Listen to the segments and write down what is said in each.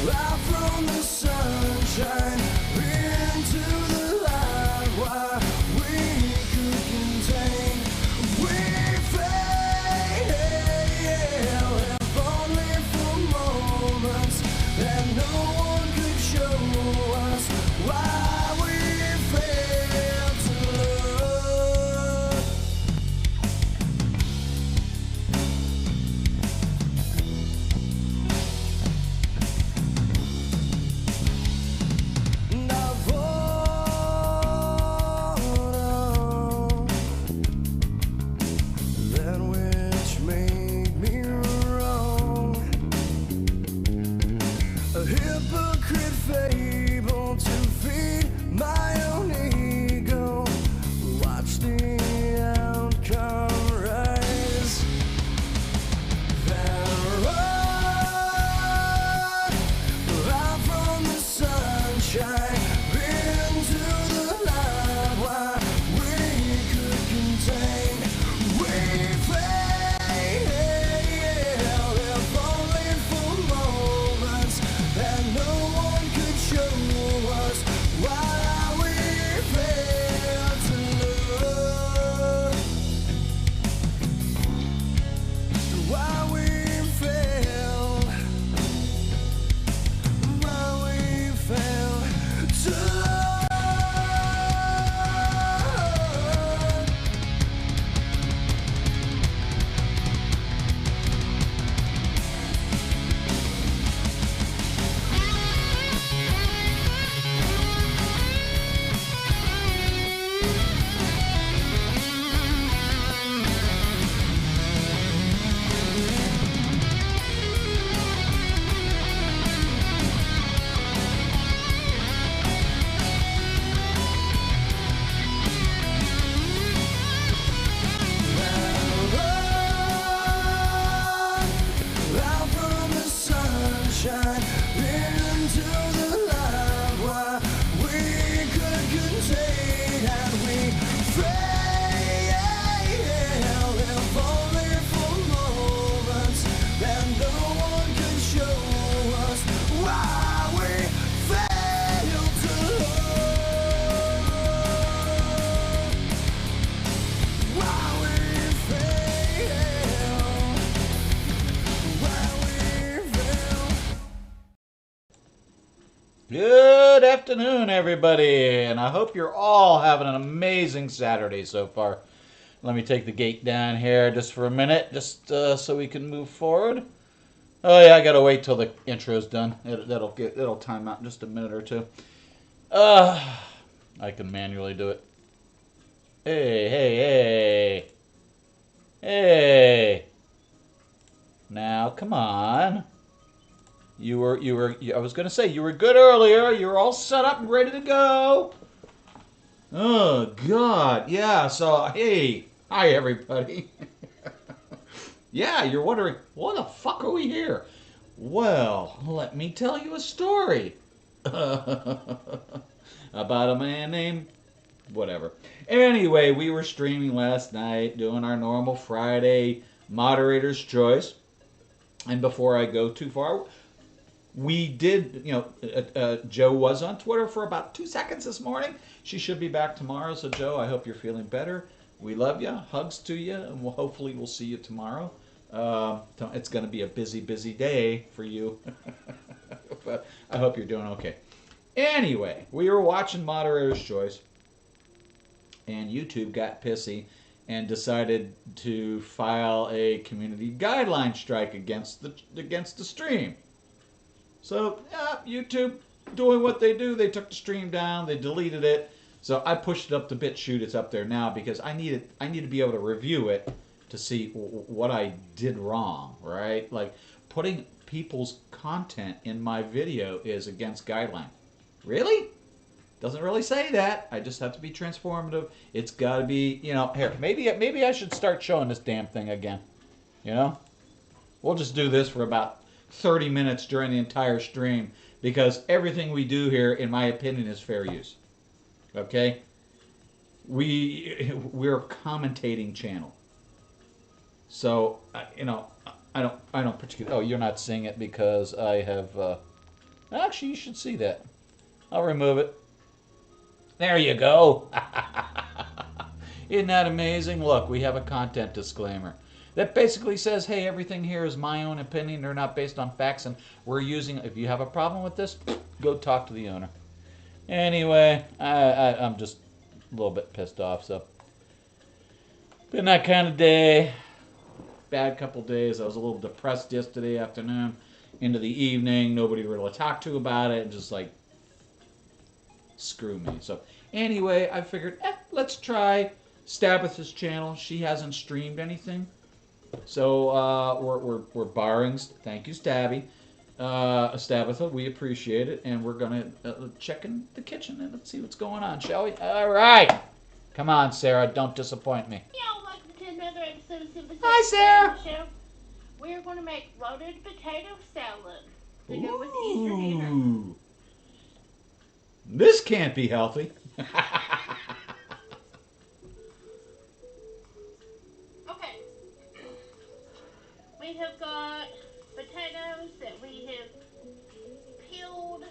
out from the sunshine into the light where we could contain. We fail, if only for moments that no one could show us why we failed to love. And I that which made me wrong, a hypocrite fable to feed my own ego. Watch the outcome rise. Then run out from the sunshine into the light where we could contain. We fail, if only for moments that no one could show us why we failed to love. Why we failed. Why we failed to love. Out from the sunshine into the light where we could contain. And we fail, if only for moments that no one could show us why we failed to love. Why we failed. Good afternoon, everybody, and I hope you're all having an amazing Saturday so far. Let me take the gate down here just for a minute, just so we can move forward. Oh yeah, I gotta wait till the intro's done. It'll time out in just a minute or two. I can manually do it. Hey. Now, come on. I was going to say, you were good earlier. You were all set up and ready to go. Oh, God. Yeah, so, hey. Hi, everybody. Yeah, you're wondering, what the fuck are we here? Well, let me tell you a story. About a man named... whatever. Anyway, we were streaming last night, doing our normal Friday moderator's choice. And before I go too far... we did, Joe was on Twitter for about 2 seconds this morning. She should be back tomorrow. So, Joe, I hope you're feeling better. We love you. Hugs to you. And hopefully we'll see you tomorrow. It's going to be a busy, busy day for you. But I hope you're doing okay. Anyway, we were watching Moderator's Choice. And YouTube got pissy and decided to file a community guideline strike against the stream. So, YouTube doing what they do. They took the stream down. They deleted it. So I pushed it up to BitChute. It's up there now because I need to be able to review it to see what I did wrong, right? Like, putting people's content in my video is against guideline. Really? Doesn't really say that. I just have to be transformative. It's got to be, here, maybe I should start showing this damn thing again. We'll just do this for about 30 minutes during the entire stream because everything we do here, in my opinion, is fair use. Okay? We're a commentating channel. So, I don't particularly... Oh, you're not seeing it because I have Actually, you should see that. I'll remove it. There you go. Isn't that amazing? Look, we have a content disclaimer that basically says, hey, everything here is my own opinion. They're not based on facts, and we're using, if you have a problem with this, go talk to the owner. Anyway, I'm just a little bit pissed off, so. Been that kind of day. Bad couple days. I was a little depressed yesterday afternoon into the evening. Nobody really talked to about it. Just like, screw me. So anyway, I figured, let's try Stabitha's channel. She hasn't streamed anything. So we're borrowing. Thank you, Stabby. Stabitha, we appreciate it. And we're going to check in the kitchen and let's see what's going on, shall we? All right. Come on, Sarah. Don't disappoint me. Welcome to another episode of Super Hi, Sarah. Show. We're going to make loaded potato salad to go with Easter dinner. This can't be healthy. Okay. We have got potatoes that we have peeled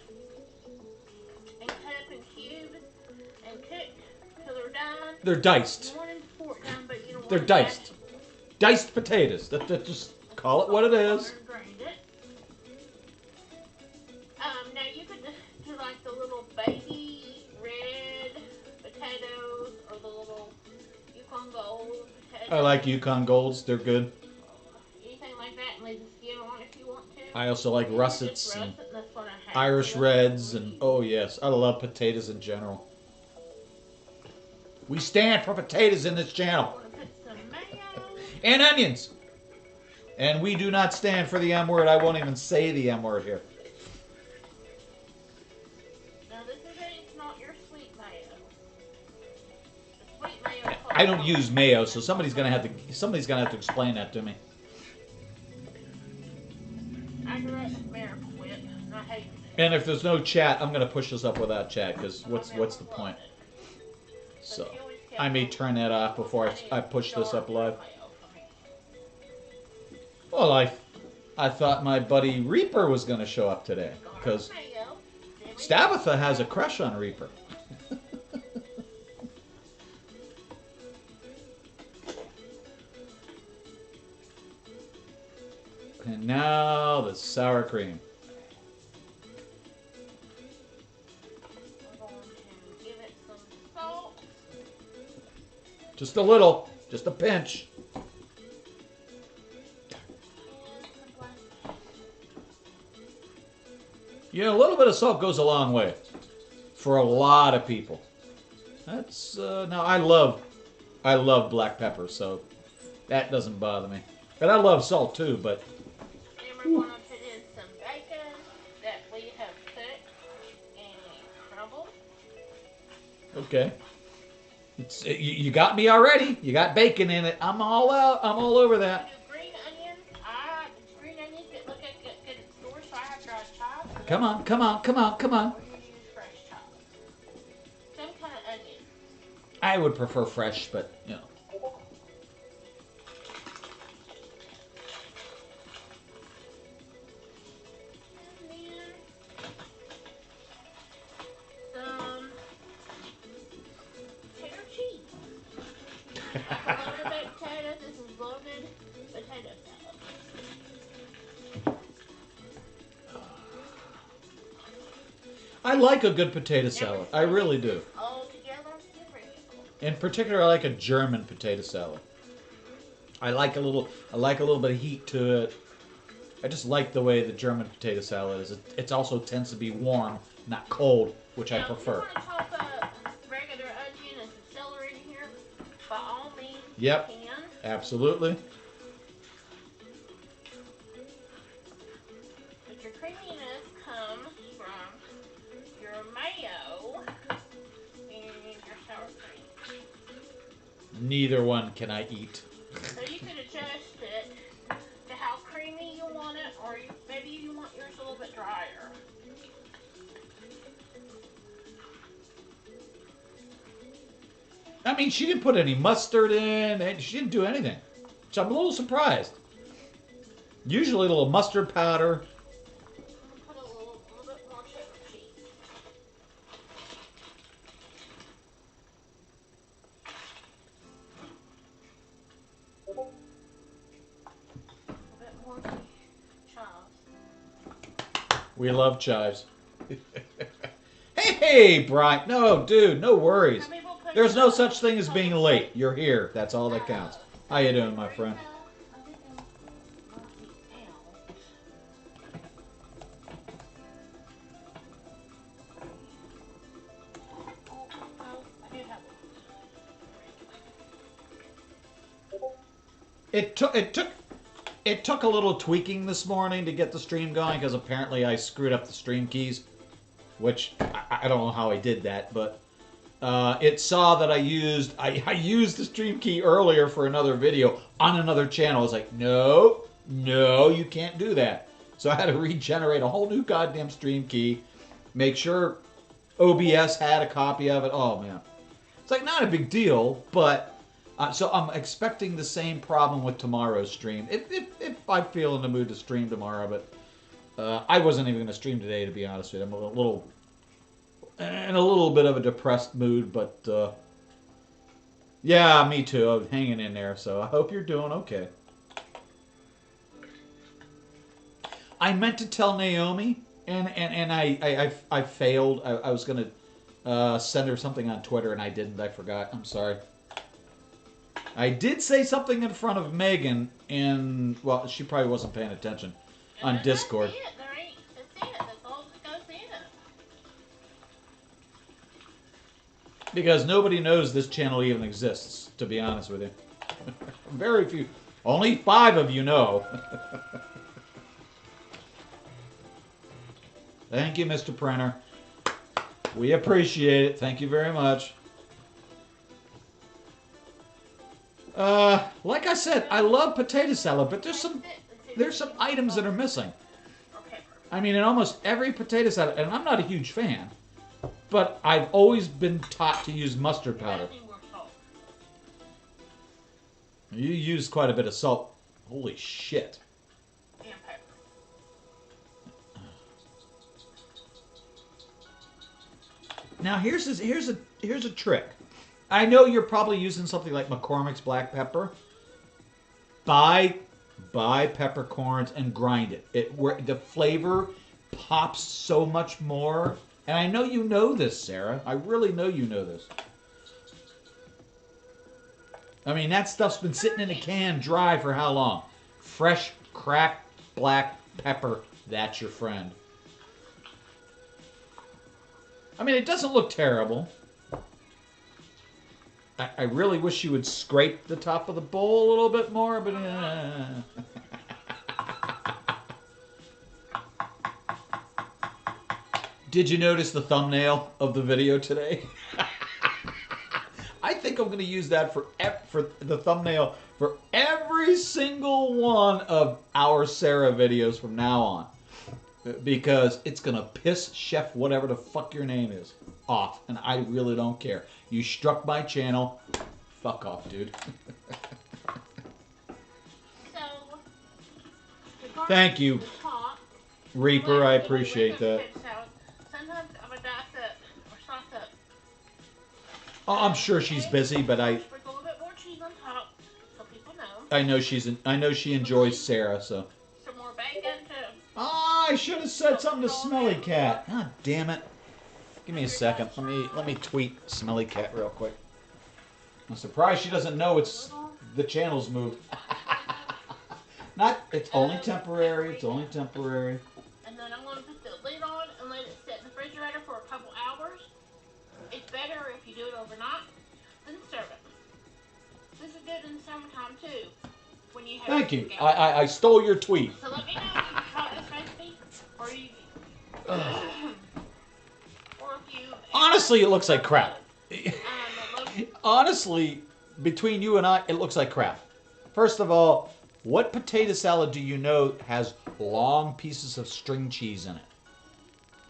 and cut up in cubes and cooked till they're done. They're diced. You want them fork done, but you don't They're want diced. Diced potatoes. That just call it what it is. Grind it. Now you could do like the little baby red potatoes or the little Yukon Gold potatoes. I like Yukon Golds. They're good. Anything like that, and leave the skin on if you want to. I also like Just russets and russet, that's what I have Irish here. Reds and oh yes, I love potatoes in general. We stand for potatoes in this I'm channel. gonna put some mayo. And onions. And we do not stand for the M word. I won't even say the M word here. Now this is not your sweet mayo. The sweet mayo. I don't use mayo, so somebody's gonna have to explain that to me. I grew up with Miracle Whip, and I hate it. And if there's no chat, I'm gonna push this up without chat because what's the point? So I may turn that off before I push this up live. Well, I thought my buddy Reaper was gonna show up today because Stabitha has a crush on Reaper. And now the sour cream. We're going to give it some salt. Just a little, just a pinch. You know, a little bit of salt goes a long way for a lot of people. That's now I love black pepper, so that doesn't bother me. And I love salt too, but Then we're going to put in some bacon that we have cooked and crumbled. okay. You got me already. You got bacon in it. I'm all out. I'm all over that. Do green onions. Green onions that look good at stores, so I have dried chopped. Come on, come on, come on, come on. Or you use fresh chopped. Some kind of onion. I would prefer fresh, but you know. And then some cheddar cheese. Loaded baked potatoes. This is loaded potato salad. I like a good potato salad. I really do. All together, you're ready to go. In particular, I like a German potato salad. I like a little bit of heat to it. I just like the way the German potato salad is. It also tends to be warm, not cold, which I Now, prefer. If you want to chop up regular onion and some celery in here, by all means, Yep. you can. Absolutely. But your creaminess comes from your mayo and your sour cream. Neither one can I eat. So you could adjust it to how creamy you want it, or maybe you want yours a little bit drier. I mean, she didn't put any mustard in, and she didn't do anything. So I'm a little surprised. Usually a little mustard powder. Put a little bit more We love chives. Hey, Brian. No, dude, no worries. Some people put There's no such thing as being late. You're here. That's all that counts. How you doing, my friend? It took a little tweaking this morning to get the stream going because apparently I screwed up the stream keys, which I don't know how I did that, but it saw that I used the stream key earlier for another video on another channel. I was like, no, you can't do that. So I had to regenerate a whole new goddamn stream key, make sure OBS had a copy of it. Oh man, it's like not a big deal, but. So I'm expecting the same problem with tomorrow's stream. If I feel in the mood to stream tomorrow, but I wasn't even going to stream today, to be honest with you. I'm in a little bit of a depressed mood, but yeah, me too. I'm hanging in there, so I hope you're doing okay. I meant to tell Naomi, and I failed. I was going to send her something on Twitter, and I didn't. I forgot. I'm sorry. I did say something in front of Megan in, well, she probably wasn't paying attention, on Discord. That's it. That's all that goes in. Because nobody knows this channel even exists, to be honest with you. Very few. Only 5 of you know. Thank you, Mr. Printer. We appreciate it. Thank you very much. Like I said, I love potato salad, but there's some items that are missing. I mean, in almost every potato salad, and I'm not a huge fan, but I've always been taught to use mustard powder. You use quite a bit of salt. Holy shit. Now here's a trick. I know you're probably using something like McCormick's black pepper. Buy peppercorns and grind it. The flavor pops so much more. And I know you know this, Sarah. I really know you know this. I mean, that stuff's been sitting in a can dry for how long? Fresh, cracked black pepper. That's your friend. I mean, it doesn't look terrible. I really wish you would scrape the top of the bowl a little bit more, but... Did you notice the thumbnail of the video today? I think I'm going to use that for the thumbnail for every single one of our Sarah videos from now on. Because it's going to piss Chef whatever the fuck your name is off. And I really don't care. You struck my channel. Fuck off, dude. Thank you, Reaper. I appreciate that. Sometimes I'm a dice up or sauce up. Oh, I'm sure she's busy, but Sprinkle a little bit more cheese on top, so people know. I know she enjoys Sarah, so. Some more bacon to. Oh, I should have said something to Smelly Cat. God damn it. Give me a second. Let me tweet Smelly Cat real quick. I'm surprised she doesn't know it's the channel's moved. It's only temporary. It's only temporary. And then I'm going to put the lid on and let it sit in the refrigerator for a couple hours. It's better if you do it overnight than serve it. This is good in the summertime too. When you have Thank you. I stole your tweet. So let me know if you try this recipe or you. Honestly, it looks like crap. Honestly, between you and I, it looks like crap. First of all, what potato salad do you know has long pieces of string cheese in it?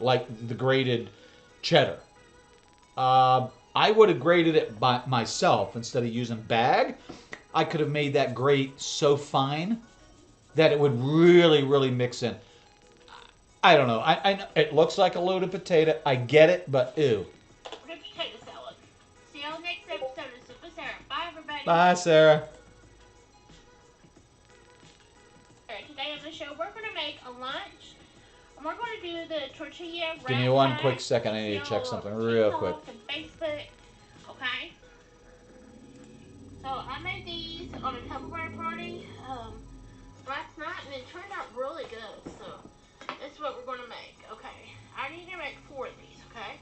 Like the grated cheddar. I would have grated it by myself instead of using bag. I could have made that grate so fine that it would really, really mix in. I don't know. I it looks like a loaded potato. I get it, but ew. Good potato salad. See you on the next episode of Super Sarah. Bye, everybody. Bye, Sarah. Today on the show, we're going to make a lunch. I'm we're going to do the tortilla wrap. Give me one pack. quick second. I need to check something real quick. TikTok and Facebook. Okay. So I made these on a Tupperware party last night, and it turned out really good. So that's what we're going to make. Okay. I need to make 4 of these. Okay.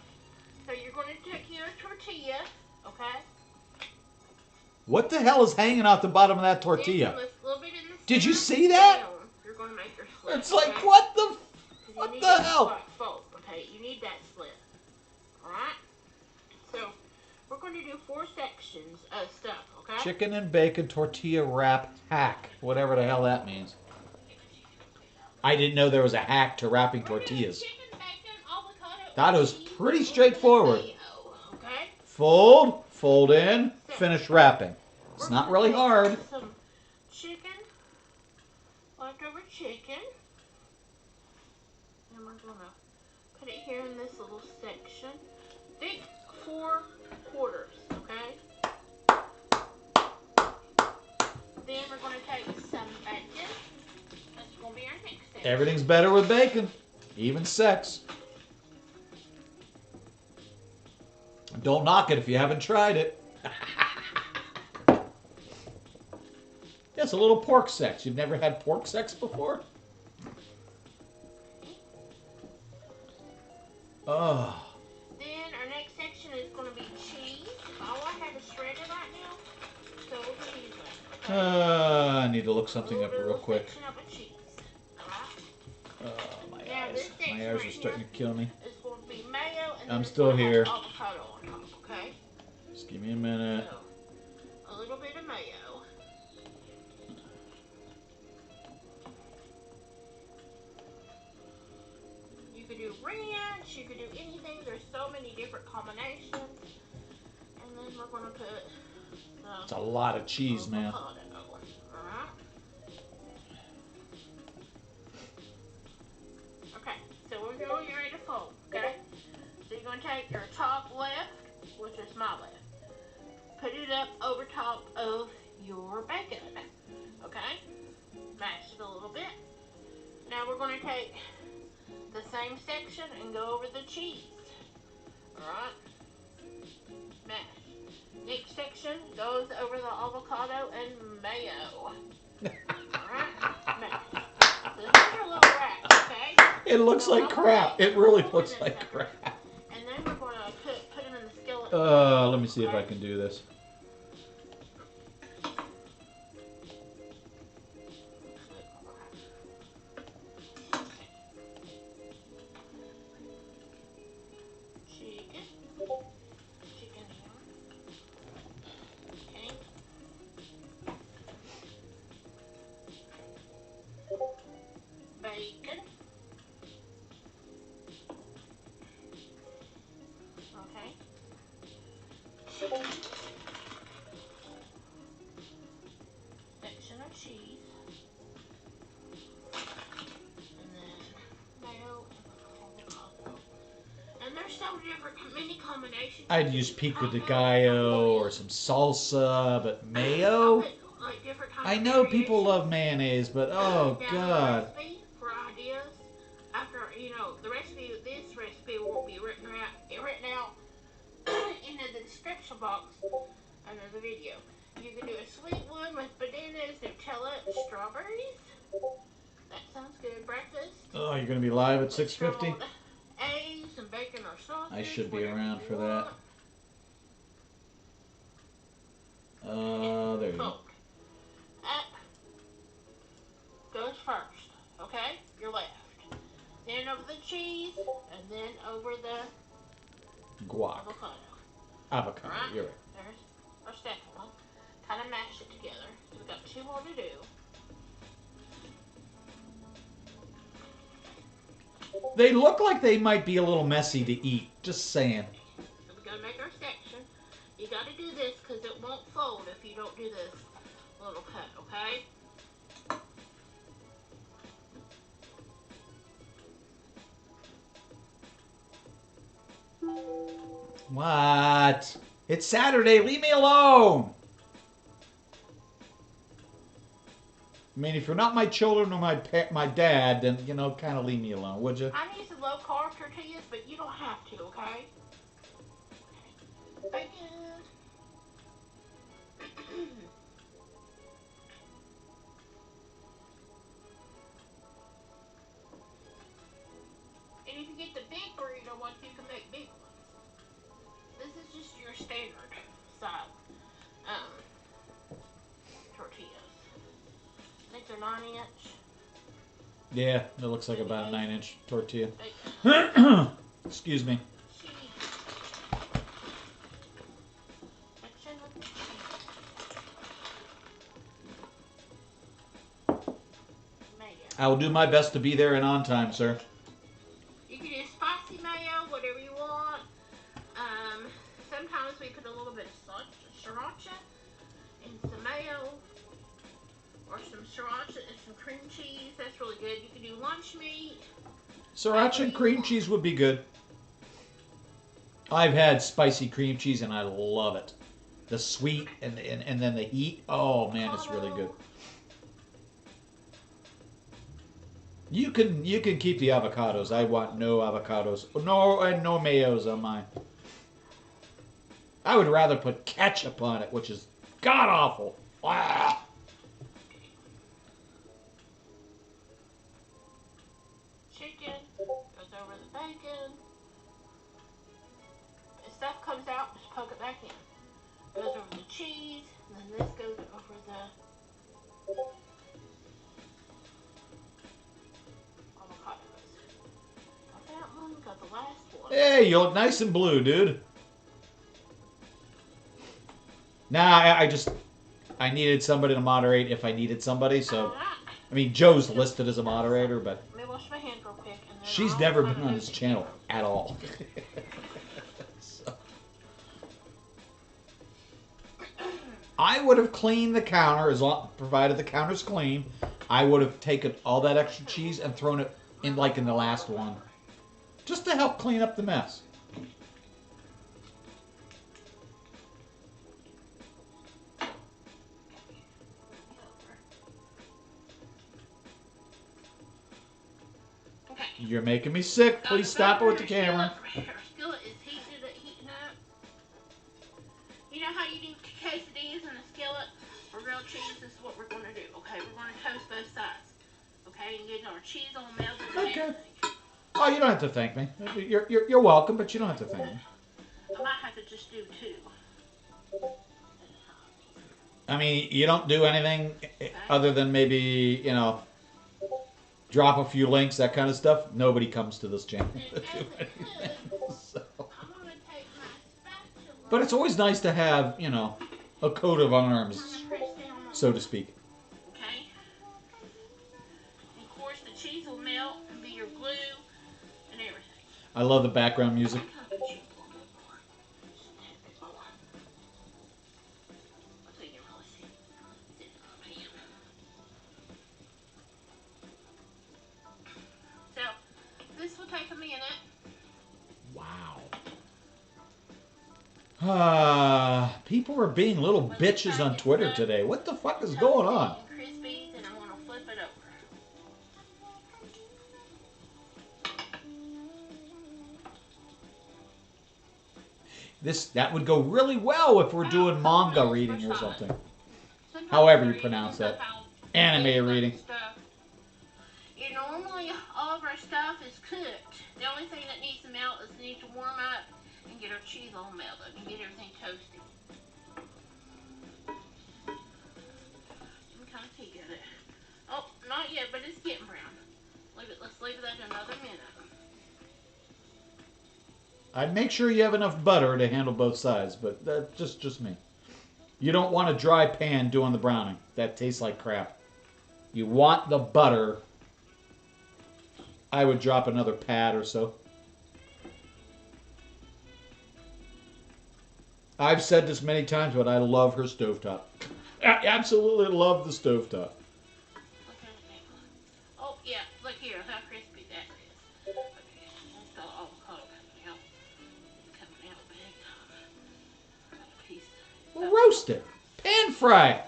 So you're going to take your tortilla. Okay. What the hell is hanging out the bottom of that tortilla? Did you see that? You're going to make your slit. It's like, okay? what the hell? Like fold, okay? You need that split. Alright? So, we're going to do 4 sections of stuff, okay? Chicken and bacon tortilla wrap hack. Whatever the hell that means. I didn't know there was a hack to wrapping tortillas. Chicken, bacon, avocado, That was cheese, pretty straightforward. mayo, okay? Fold, fold in, finish wrapping. It's not really hard. Some chicken, leftover chicken. And we're going to put it here in this little section. Think 4 quarters, okay? Then we're going to take some bacon. That's going to be our next section. Everything's better with bacon. Even sex. Don't knock it if you haven't tried it. That's a little pork sex. You've never had pork sex before? Oh. Then our next section is going to be cheese. All I have is shredded right now, so we're going to use that. Okay? I need to look something up real quick. Section of cheese. My Now, eyes. this section My eyes right are starting to here kill me. It's going to be mayo, and I'm then it's still going to have here. avocado on top, okay? Just give me a minute. So, a little bit of mayo. You could do ranch, you could do anything. There's so many different combinations. And then we're going to put It's a lot of cheese, man. avocado. Alright? Okay, so we're going to get ready to fold, okay? So you're going to take your top left, which is my left. Put it up over top of your bacon, okay? Mash it a little bit. Now we're going to take the same section and go over the cheese. Alright? Mash. Next section goes over the avocado and mayo. Alright? Mash. So these are little wraps, okay? It looks like crap. It really looks like crap. And then we're going to put them in the skillet. Let me see if I can do this. Chicken here. Okay. Bacon. Okay. Section of cheese. And then mayo and avocado. And there's so many combinations. I'd use pico de gallo or some salsa, but mayo? I know people love mayonnaise, but oh god. For ideas, after the recipe, this recipe will be written out into the description box under the video. You can do a sweet one with bananas, Nutella, and strawberries. That sounds good. Breakfast. Oh, you're gonna be live at 6:50? Eggs and bacon or sausage. I should be around for that. There you go. Up goes first, okay? Your left. Then over the cheese, and then over the Guac. Avocado, Right? you're right. There's our second one. Kind of mash it together. So we've got 2 more to do. They look like they might be a little messy to eat. Just saying. So we gotta make our section. You gotta do this because it won't fold if you don't do this little cut, okay? What? It's Saturday. Leave me alone. mean, if you're not my children or my dad, then, you know, kind of leave me alone, would you? I'm using low-carb tortillas, but you don't have to, okay? Bacon. And if you get the big burrito ones, you can make big ones. This is just your standard size tortillas. I think they're 9-inch. Yeah, it looks like about a 9-inch tortilla. Excuse me. I will do my best to be there and on time, sir. You can use spicy mayo, whatever you want. Sometimes we put a little bit of sriracha and some mayo, or some sriracha and some cream cheese. That's really good. You can do lunch meat. Sriracha and cream cheese would be good. I've had spicy cream cheese and I love it. The sweet and then the heat. Oh man, it's really good. You can keep the avocados. I want no avocados. No mayos on mine. I would rather put ketchup on it, which is god awful. Ah. Chicken goes over the bacon. If stuff comes out, just poke it back in. Goes over the cheese, and then this goes over the avocados. Got that one, got the last one. Hey, you look nice and blue, dude. Nah, I needed somebody to moderate if I needed somebody, so... Alright. I mean, Joe's listed as a moderator, but... Let me wash my hands real quick. And then She's I'll never kind been of on this channel at all. So. I would have cleaned the counter, provided the counter's clean. I would have taken all that extra cheese and thrown it in like in the last one. Just to help clean up the mess. Okay. You're making me sick. Please stop it with the camera. Our skillet is heating up. You know how you do quesadillas in a skillet for grilled cheese? This is what we're going to do. Okay, we're going to toast both sides. Okay, and get our cheese all melted and Okay. everything. Oh, you don't have to thank me. You're welcome, but you don't have to thank me. I might have to just do 2. I mean, you don't do anything other than maybe, you know, drop a few links, that kind of stuff. Nobody comes to this channel to do anything. So. But it's always nice to have, you know, a coat of arms, so to speak. Okay. And of course, the cheese will melt and be your glue and everything. I love the background music. This will take a minute. Wow. People are being little bitches on Twitter today. What the fuck is going on? Crispy, then I'm going to flip it over. That would go really well if we're doing manga reading or something. However you pronounce that. Anime reading. Yeah, normally all of our stuff is cooked. The only thing that needs to melt is need to warm up and get our cheese all melted and get everything toasted. I'm kind of peek at it. Oh, not yet, but it's getting brown. Let's leave that another minute. I'd make sure you have enough butter to handle both sides, but that's just me. You don't want a dry pan doing the browning. That tastes like crap. You want the butter. I would drop another pad or so. I've said this many times, but I love her stovetop. I absolutely love the stovetop. Oh, yeah, look here, how crispy that is. Okay, that's the avocado coming out. It's coming out big. Got a piece. Well, roast it. Pan fry.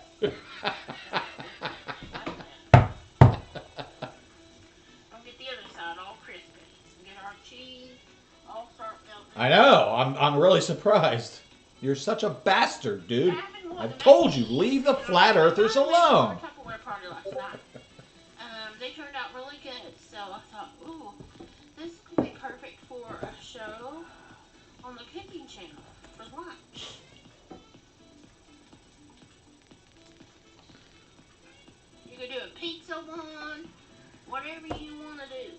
our cheese all start melting. I know. I'm really surprised. You're such a bastard, dude. I've been wanting I've to told make you, these. leave the flat earthers alone. I went to a Tupperware party last night. They turned out really good, so I thought, ooh, this could be perfect for a show on the cooking channel for lunch. You could do a pizza one, whatever you want to do.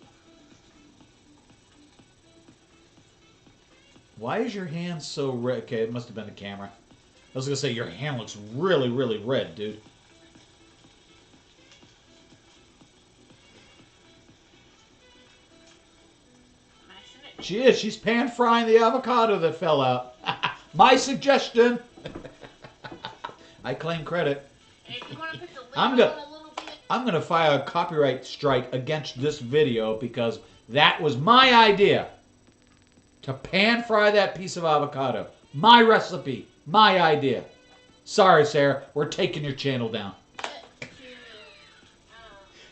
Why is your hand so red? Okay, it must have been the camera. I was going to say, your hand looks really, really red, dude. She is. She's pan frying the avocado that fell out. My suggestion. I claim credit. And if you want to put the lid I'm on gonna- a little bit, I'm going to file a copyright strike against this video because that was my idea. To pan fry that piece of avocado. My recipe. My idea. Sorry, Sarah. We're taking your channel down.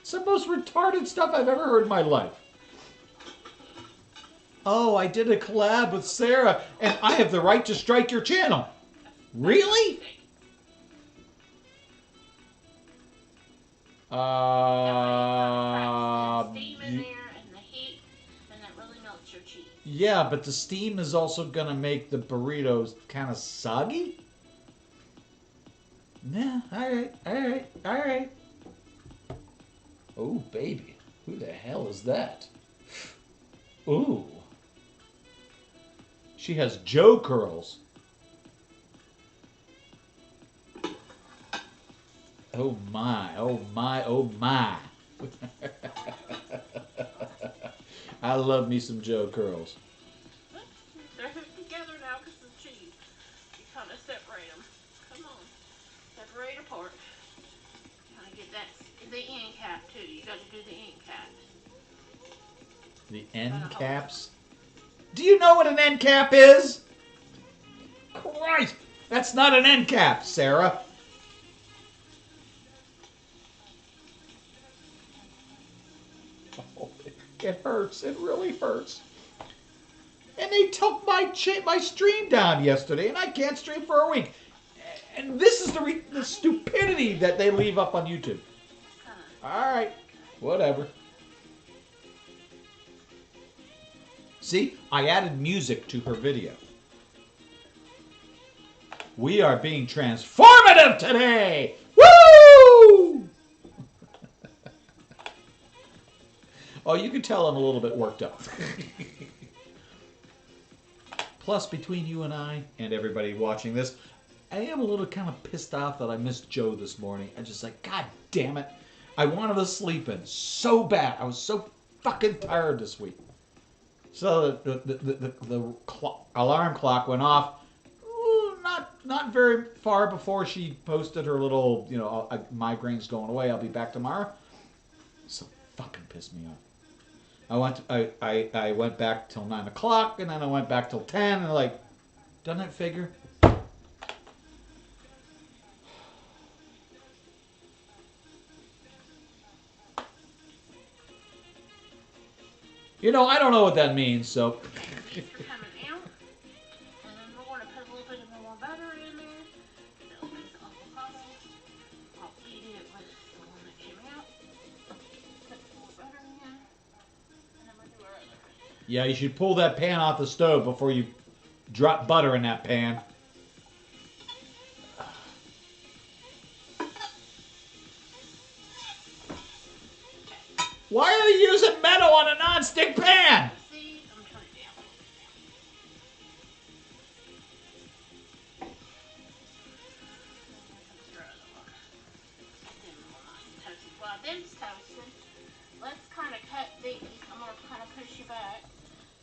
It's the most retarded stuff I've ever heard in my life. Oh, I did a collab with Sarah, and I have the right to strike your channel. Really? steam in there and the heat, and that really melts your cheese. Yeah, but the steam is also going to make the burritos kind of soggy? Yeah, alright. Oh, baby. Who the hell is that? Ooh. She has Joe curls. Oh my. I love me some Joe curls. They're hooked together now because of cheese. You kind of separate them. Come on. Separate apart. Kind of get that, the end cap too. You got to do the end caps. The end caps? Do you know what an end cap is? Christ! That's not an end cap, Sarah. Oh, it hurts. It really hurts. And they took my stream down yesterday, and I can't stream for a week. And this is the stupidity that they leave up on YouTube. All right, whatever. See, I added music to her video. We are being transformative today! Woo! Oh, you can tell I'm a little bit worked up. Plus, between you and I and everybody watching this, I am a little kind of pissed off that I missed Joe this morning. I'm just like, God damn it. I wanted to sleep in so bad. I was so fucking tired this week. So the alarm clock went off. Ooh, not very far before she posted her little, migraine's going away. I'll be back tomorrow. So fucking pissed me off. I went back till 9 o'clock, and then I went back till 10, and like, doesn't it figure? I don't know what that means, so. These are coming out, and then we're going to put a little bit of more butter in there. So it's avocado. I'll eat it with the one that came out. Put some more butter in, and then we'll do our other. Yeah, you should pull that pan off the stove before you drop butter in that pan. Why are you using metal on a non-stick pan? See, I'm going to turn it down. While them's toasting, let's kind of cut these. I'm going to kind of push you back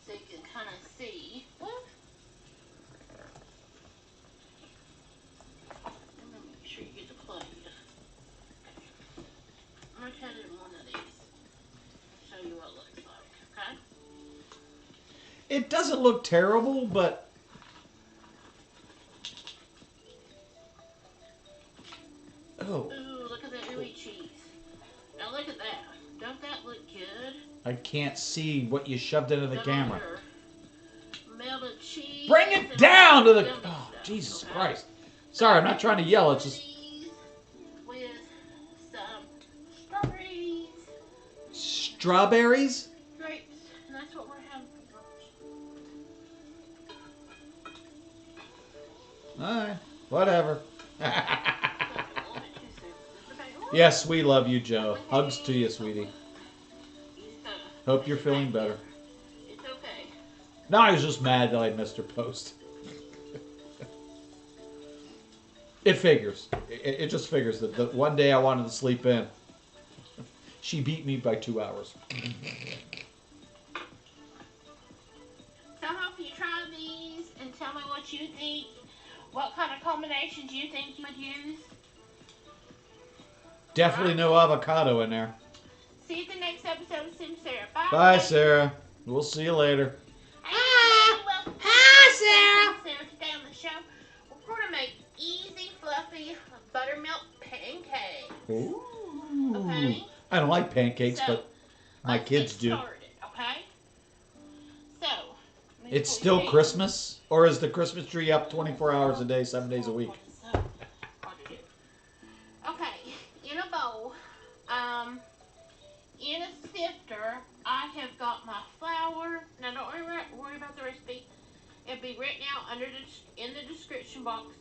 so you can kind of see. And then make sure you get the plate. I'm going to cut it in one of these. Show you what it looks like, okay? It doesn't look terrible, but... Oh. Ooh, look at that ooey cheese. Now look at that. Don't that look good? I can't see what you shoved into the camera. Melted cheese. Bring it and down to the... yummy Oh, stuff, Jesus okay? Christ. Sorry, I'm not trying to yell. It's just... With some strawberries. Strawberries? Grapes. And that's what we're having for lunch. Alright, whatever. A little bit too soon. It's okay. Yes, we love you, Joe. Hugs to you, sweetie. Hope you're feeling better. It's okay. No, I was just mad that I missed her post. It figures. It just figures that the one day I wanted to sleep in, she beat me by 2 hours. So I hope you try these and tell me what you think. What kind of combinations you think you would use. Definitely no avocado in there. See you at the next episode of Sim Sarah. Bye. Bye, Sarah. We'll see you later. Hi, Sarah. Sarah. Today on the show, we're going to make easy, fluffy buttermilk pancakes. Ooh. Okay. I don't like pancakes, So, but my let's kids get do. started, okay? So, let me It's pull still your Christmas? Or is the Christmas tree up 24 hours a day, 7 days a week? Okay, in a bowl, in a sifter, I have got my flour. Now, don't worry about the recipe. It'll be written out in the description box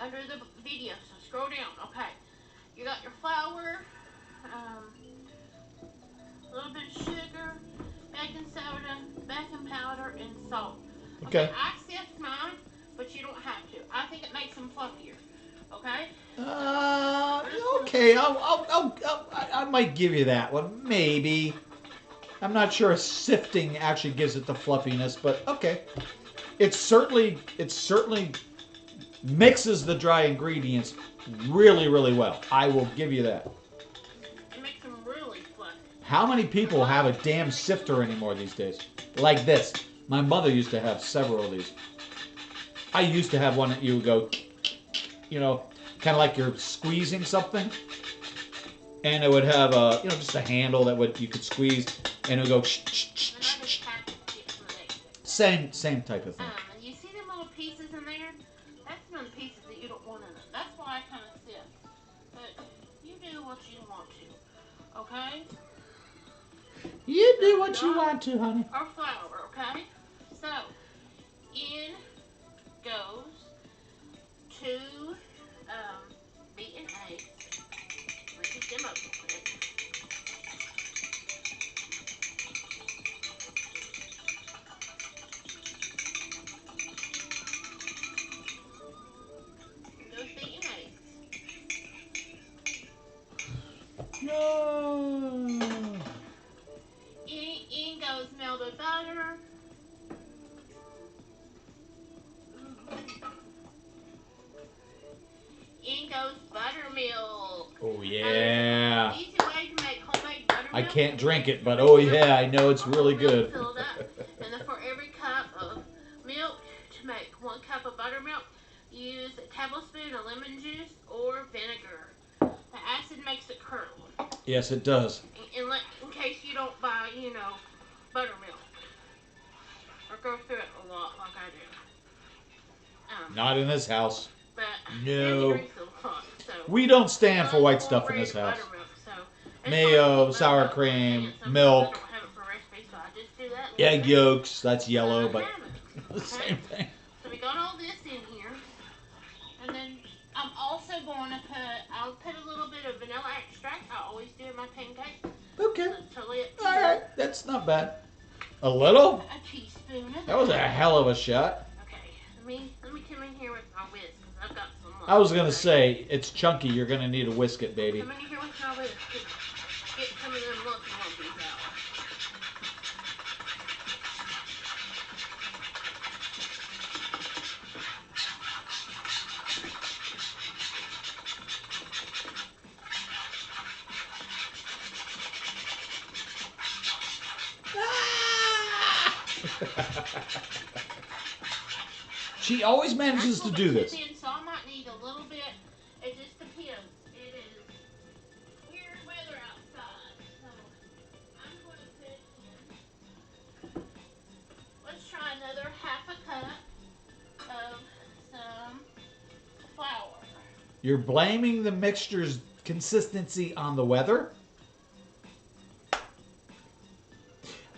under the video. So scroll down. Okay, you got your flour, a little bit of sugar, baking soda, baking powder, and salt. Okay. I sift mine, but you don't have to. I think it makes them fluffier. Okay. Okay. I might give you that one. Maybe. I'm not sure sifting actually gives it the fluffiness, but okay. It certainly mixes the dry ingredients really, really well. I will give you that. It makes them really fluffy. How many people have a damn sifter anymore these days? Like this. My mother used to have several of these. I used to have one that you would go, you know, kind of like you're squeezing something. And it would have a, you know, just a handle that you could squeeze, and it would go. Same type of thing. You see them little pieces in there? That's some of the pieces that you don't want in it. That's why I kind of sift. But you do what you want to, okay? You do what you want to, honey. Or flour, okay? So, in goes 2 beaten eggs. Let me heat them up real quick. Those beaten eggs. No. In goes melted butter. In goes buttermilk. Oh yeah. Easy way to make homemade buttermilk. I can't drink it, but oh yeah, I know it's really good. Filled up. And then for every cup of milk, to make 1 cup of buttermilk, use a tablespoon of lemon juice or vinegar. The acid makes it curdle. Yes, it does. In case you don't buy, you know, buttermilk. Or go through it a lot like I do. Not in this house. But No. it a lot, so. We don't stand for white stuff in this house. Mayo, sour cream, milk, egg yolks. That's yellow, but the same thing. So we got all this in here, and then I'm also going to I'll put a little bit of vanilla extract. I always do in my pancakes. Okay. Totally up to All you. right, that's not bad. A little? A teaspoon. That was a hell of a shot. Okay, let me come in here with my whisk because I've got some. I was gonna say it's chunky. You're gonna need to whisk it, baby. Come in here with my whisk. Get some of them lumpies out. She always manages to do this. So I might need a little bit. It just depends. It is weird weather outside, so I'm going to put in another half a cup of some flour. You're blaming the mixture's consistency on the weather?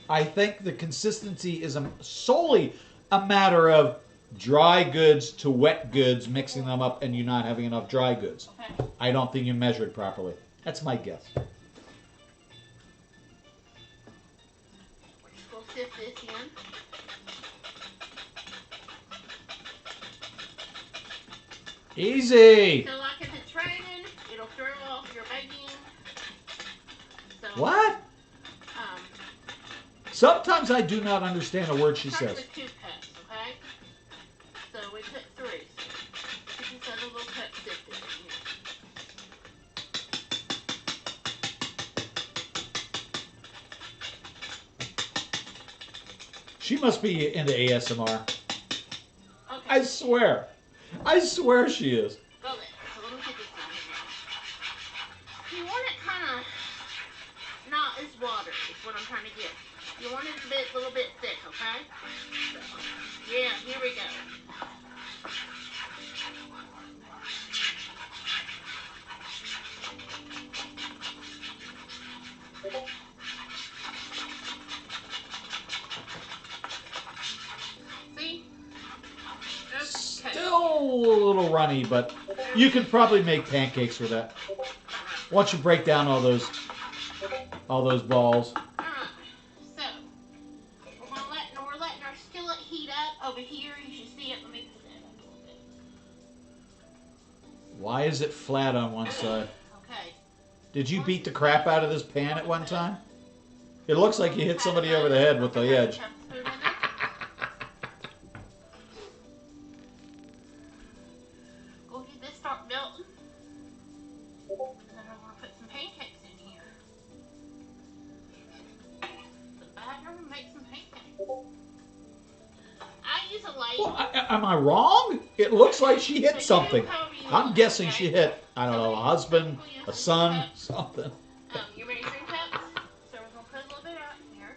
I think the consistency is solely a matter of dry goods to wet goods, mixing them up, and you not having enough dry goods. Okay. I don't think you measured properly. That's my guess. We're just going to sift this in. Easy! So, like if it's raining, it'll throw off your baking. So, What? Um, Sometimes I do not understand a word she starts says. with 2 cups, okay? So we put 3. So you can set a little cup sifted in here. She must be into ASMR. Okay. I swear. I swear she is. Go there. So let me get this in here. You want it kind of not as watery is what I'm trying to get. You want it a little bit thick, okay? So, yeah, here we go. See? Okay. Still a little runny, but you could probably make pancakes with that. Once you break down all those balls. Alright, so we're letting our skillet heat up over here. You should see it. Let me put that up a little bit. Why is it flat on one side? Okay. Did you beat the crap out of this pan at one time? It looks like you hit somebody over the head with the edge. Go get this start melting. And then I'm going to put some pancakes in here. The batter and make some pancakes. I use a light. Well, am I wrong? It looks like she hit something. I'm guessing she hit, I don't know, a husband, a son, something. Your measuring cups. So we're going to put a little bit out in here.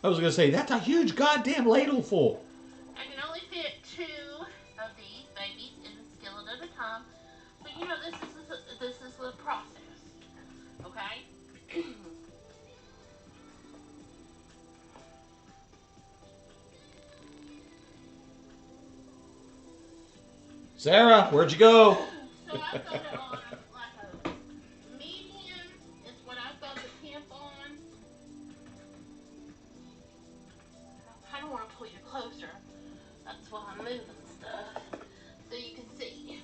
I was going to say, that's a huge goddamn ladle full. I can only fit 2 of these babies in the skillet at a time. But you know, this is the process. Okay? Sarah, where'd you go? So I've got it on like a medium is what I've got the temp on. I kind of want to pull you closer. That's why I'm moving stuff. So you can see.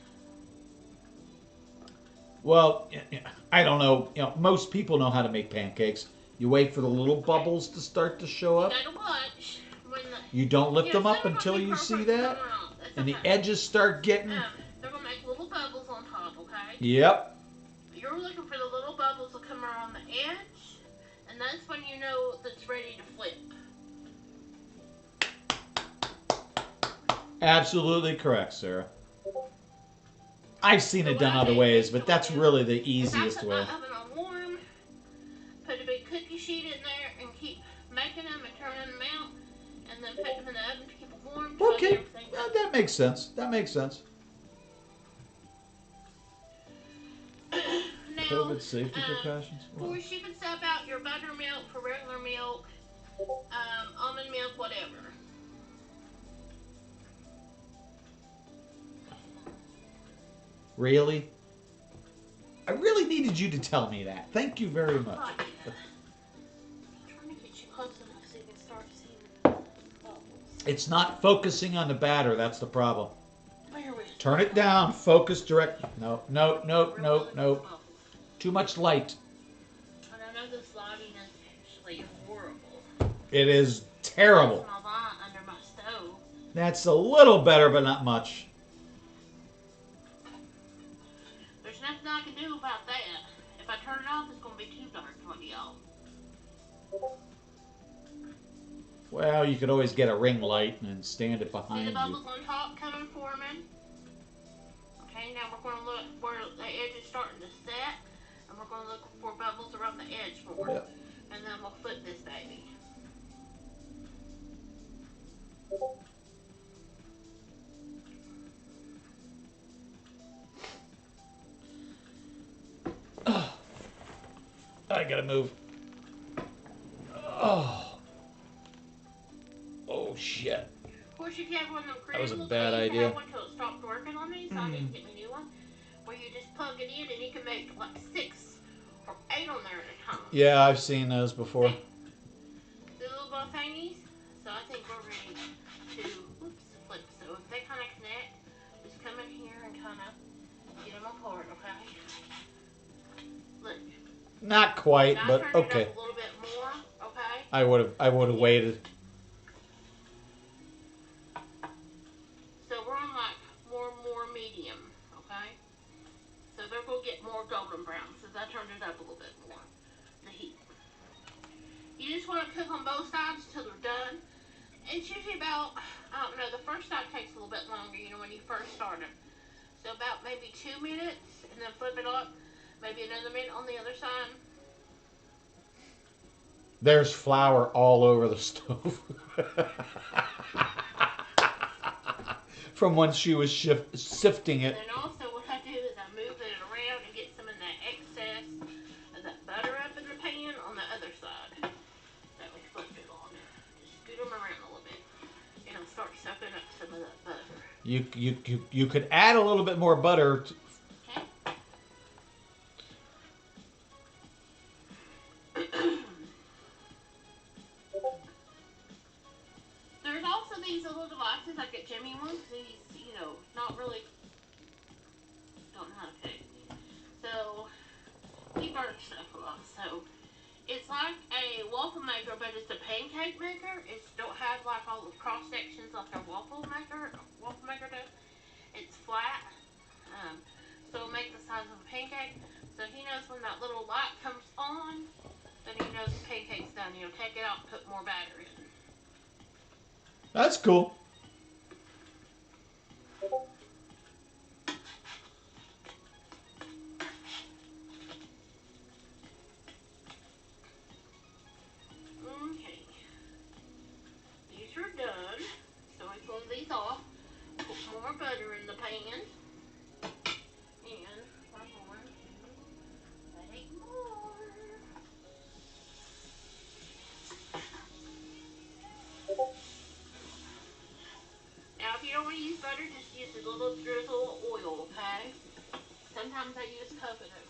Well, I don't know. Most people know how to make pancakes. You wait for the little bubbles to start to show up. You gotta watch when the... You don't lift them up some are until gonna be you see perfect, that. some are not. That's And the okay. edges start getting... They're gonna make little bubbles on top, okay? Yep. You're looking for the little bubbles to come around the edge, and that's when you know that's ready to flip. Absolutely correct, Sarah. I've seen So it what done I other do ways, is but to that's do really the is I easiest put way. my oven on warm, put a big cookie sheet in there, and keep making them and turning them out, and then put them in the oven to keep it warm. till Okay, everything that makes sense. That makes sense. Now, COVID safety precautions. for she can sub out your buttermilk for regular milk, almond milk, whatever. Really? I really needed you to tell me that. Thank you very much. Oh, yeah. I'm trying to get you close enough so you can start seeing the bubbles. It's not focusing on the batter. That's the problem. Bear with me. Turn it down. Focus direct. No, no, no, We're no, pulling no. these bubbles. Too much light. And I know this lighting is actually horrible. It is terrible. That's my light under my stove. That's a little better, but not much. There's nothing I can do about that. If I turn it off, it's going to be too dark for y'all. Well, you could always get a ring light and stand it See behind the you. bubbles on top coming forming? Okay, now we're going to look where the edge is starting to set. And we're going to look for bubbles around the edge for it. Yep. And then we'll flip this baby. gotta move. Oh. Oh, shit. Of course, if you have one of them That was a crystals, bad I used to idea. have one until it stopped working on me, so I need to get me a new one. Where you just plug it in and you can make like 6 or 8 on there at a time. Yeah, I've seen those before. See? The little buff thingies. So I think we're ready to, flip. So if they kind of connect, just come in here and kind of get them apart, okay? Look. Not quite, Now but I turned okay. it up a little bit more, okay? I would have waited. So we're on like more medium, okay? So they're going to get more golden brown since I turned it up a little bit more, the heat. You just want to cook on both sides till they're done. It's usually about, I don't know, the first side takes a little bit longer, when you first start it. So about maybe 2 minutes, and then flip it up. Maybe another minute on the other side. There's flour all over the stove. From when she was sifting it. And then also what I do is I move it around and get some of that excess of that butter up in the pan on the other side that we flipped it on. Just scoot them around a little bit. And it'll start soaking up some of that butter. You could add a little bit more butter. Okay. There's also these little devices like at Jimmy ones. These, not really don't know how to cook. So he burns stuff a lot. So it's like a waffle maker, but it's a pancake maker. It don't have like all the cross sections like a waffle maker does. It's flat. So it'll make the size of a pancake. So he knows when that little light comes on, then he knows the pancake's done. He'll take it out and put more batter in. That's cool. Okay. These are done. So we pull these off. Put more butter in the pan. And we're going to add more. Now, if you don't want to use butter, just use a little drizzle of oil, okay? Sometimes I use coconut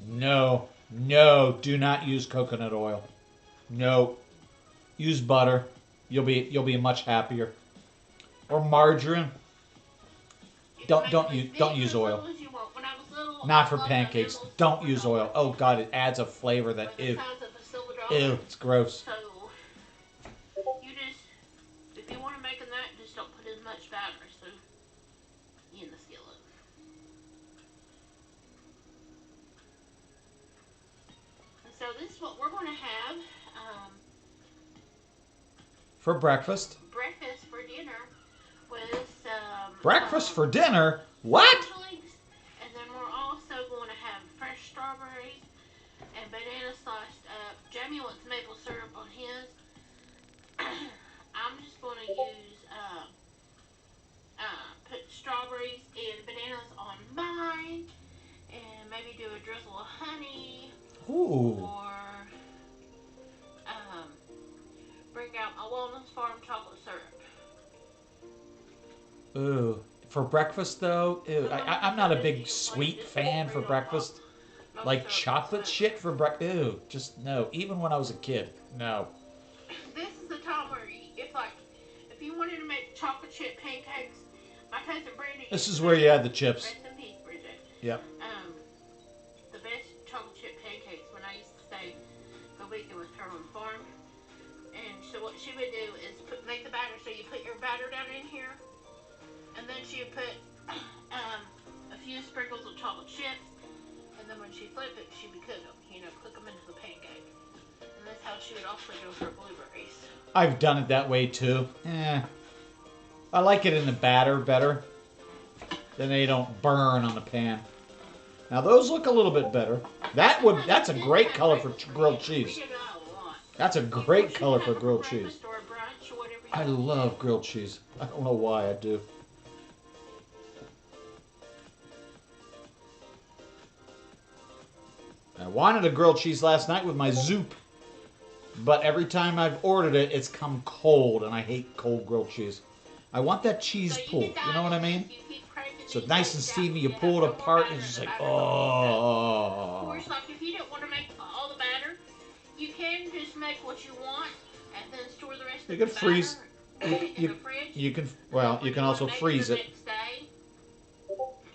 oil. No, do not use coconut oil. No, use butter. You'll be much happier. Or margarine. Don't use oil. Not for pancakes. Don't use oil. Oh God, it adds a flavor that ew, it's gross. So you just, if you want to make that, just don't put as much batter in the skillet. And so this is what we're going to have For breakfast. breakfast for dinner with some Breakfast for dinner? What? And then we're also going to have fresh strawberries and banana sliced up. Jamie wants maple syrup on his. I'm just going to use put strawberries and bananas on mine, and maybe do a drizzle of honey. Ooh. Or bring out my Walnuts Farm chocolate syrup. Ooh. For breakfast though, ew. I'm not a big sweet fan for breakfast. Like chocolate shit for breakfast. Ew. Just no. Even when I was a kid, no. This is the time where if you wanted to make chocolate chip pancakes, my cousin Brandy. This is where you add the chips. Rest in peace, Bridget. Yep. The best chocolate chip pancakes when I used to stay the weekend with her on the farm. And so what she would do is make the batter. So you put your batter down in here, and then she would put a few sprinkles of chocolate chips, and then when she flipped it, she would cook them. Cook them into the pancake. And that's how she would also do her blueberries. I've done it that way too. I like it in the batter better. Then they don't burn on the pan. Now those look a little bit better. That's a great color for grilled cheese. That's a great color for grilled cheese. I love grilled cheese. I don't know why I do. I wanted a grilled cheese last night with my Zoop, but every time I've ordered it, it's come cold, and I hate cold grilled cheese. I want that cheese So pull. You know what I mean? So nice and steamy. You pull it apart, and it's just like, oh. Of course, like if you don't want to make all the batter, you can just make what you want and then store the rest of the You can batter freeze. in the fridge. You can. Well, you can also freeze it. Next day,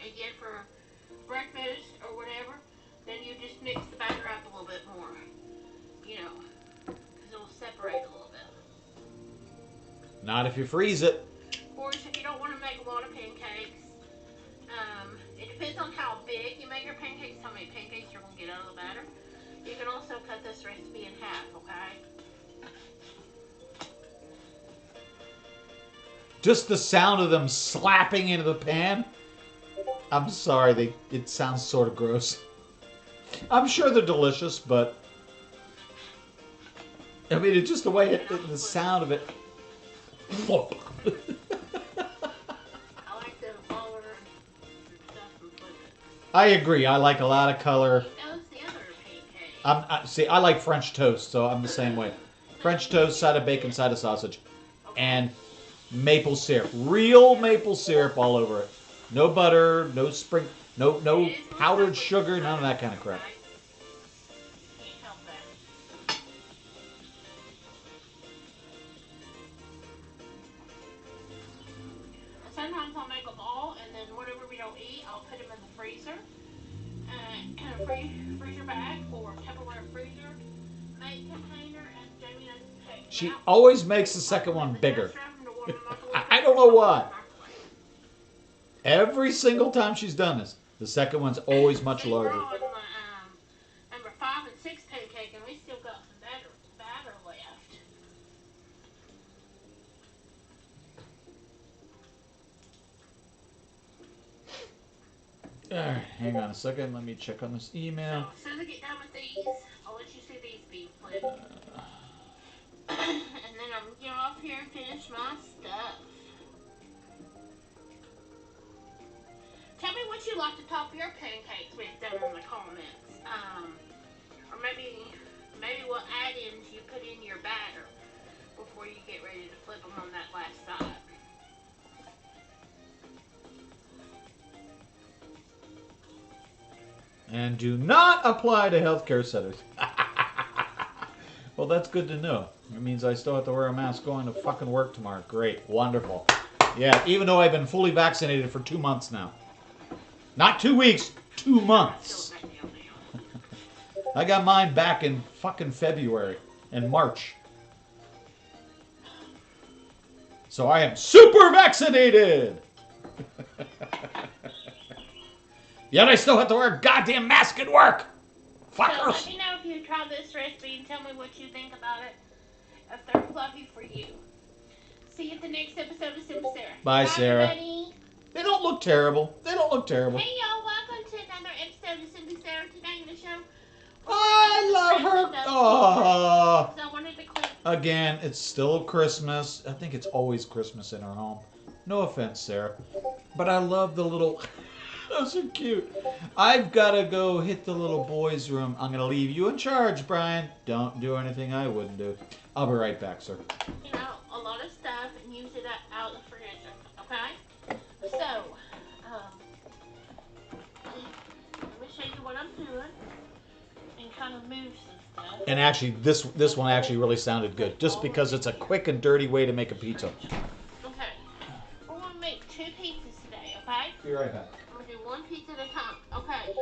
again for breakfast or whatever, then you just mix the batter up a little bit more. You know, because it'll separate a little bit. Not if you freeze it. Of course, if you don't want to make a lot of pancakes, it depends on how big you make your pancakes, how many pancakes you're going to get out of the batter. You can also cut this recipe in half, okay? Just the sound of them slapping into the pan. I'm sorry, it sounds sort of gross. I'm sure they're delicious, but I mean, it's just the way the sound of it. I like the color and stuff and put it. I agree. I like a lot of color. That was the other pancake. See, I like French toast, so I'm the same way. French toast, side of bacon, side of sausage, and maple syrup. Real maple syrup all over it. No butter, no no powdered sugar, none of that kind of crap. Can't help that. Sometimes I'll make a ball, and then whatever we don't eat, I'll put them in the freezer, in a freezer bag or Tupperware freezer make container, and Jamie doesn't take them She out. always makes the second one bigger. I don't know why. Every single time she's done this, the second one's always much larger. We're on number 5 and 6 pancake, and we still got some batter left. Alright, hang on a second. Let me check on this email. So as soon as I get done with these, I'll let you see these being flipped. And then I'm gonna get off here and finish my stuff. Tell me what you like to top your pancakes with down in the comments. Or maybe what add-ins you put in your batter before you get ready to flip them on that last side. And do not apply to healthcare centers. Well, that's good to know. It means I still have to wear a mask going to fucking work tomorrow. Great. Wonderful. Yeah, even though I've been fully vaccinated for 2 months now. Not 2 weeks, 2 months. I got mine back in fucking February and March. So I am super vaccinated. Yet I still have to wear a goddamn mask at work. So let Fuckers. me know if you try this recipe and tell me what you think about it. If they're fluffy for you. See you at the next episode of Simba Sarah. Bye, Sarah. Everybody. They don't look terrible. They don't look terrible. Hey y'all, welcome to another episode of Simba Sarah. Today in the show. I love her. Oh. So I wanted to click. Again, it's still Christmas. I think it's always Christmas in our home. No offense, Sarah. But I love the little... Those are cute. I've got to go hit the little boy's room. I'm going to leave you in charge, Brian. Don't do anything I wouldn't do. I'll be right back, sir. You know, a lot of stuff and use it out of the fridge. Okay? So, let me show you what I'm doing and kind of move some stuff. And actually, this one actually really sounded good. Just because it's a quick and dirty way to make a pizza. Okay. We're going to make 2 pizzas today, okay? Be right back. I'm going to do 1 pizza at a time. Okay.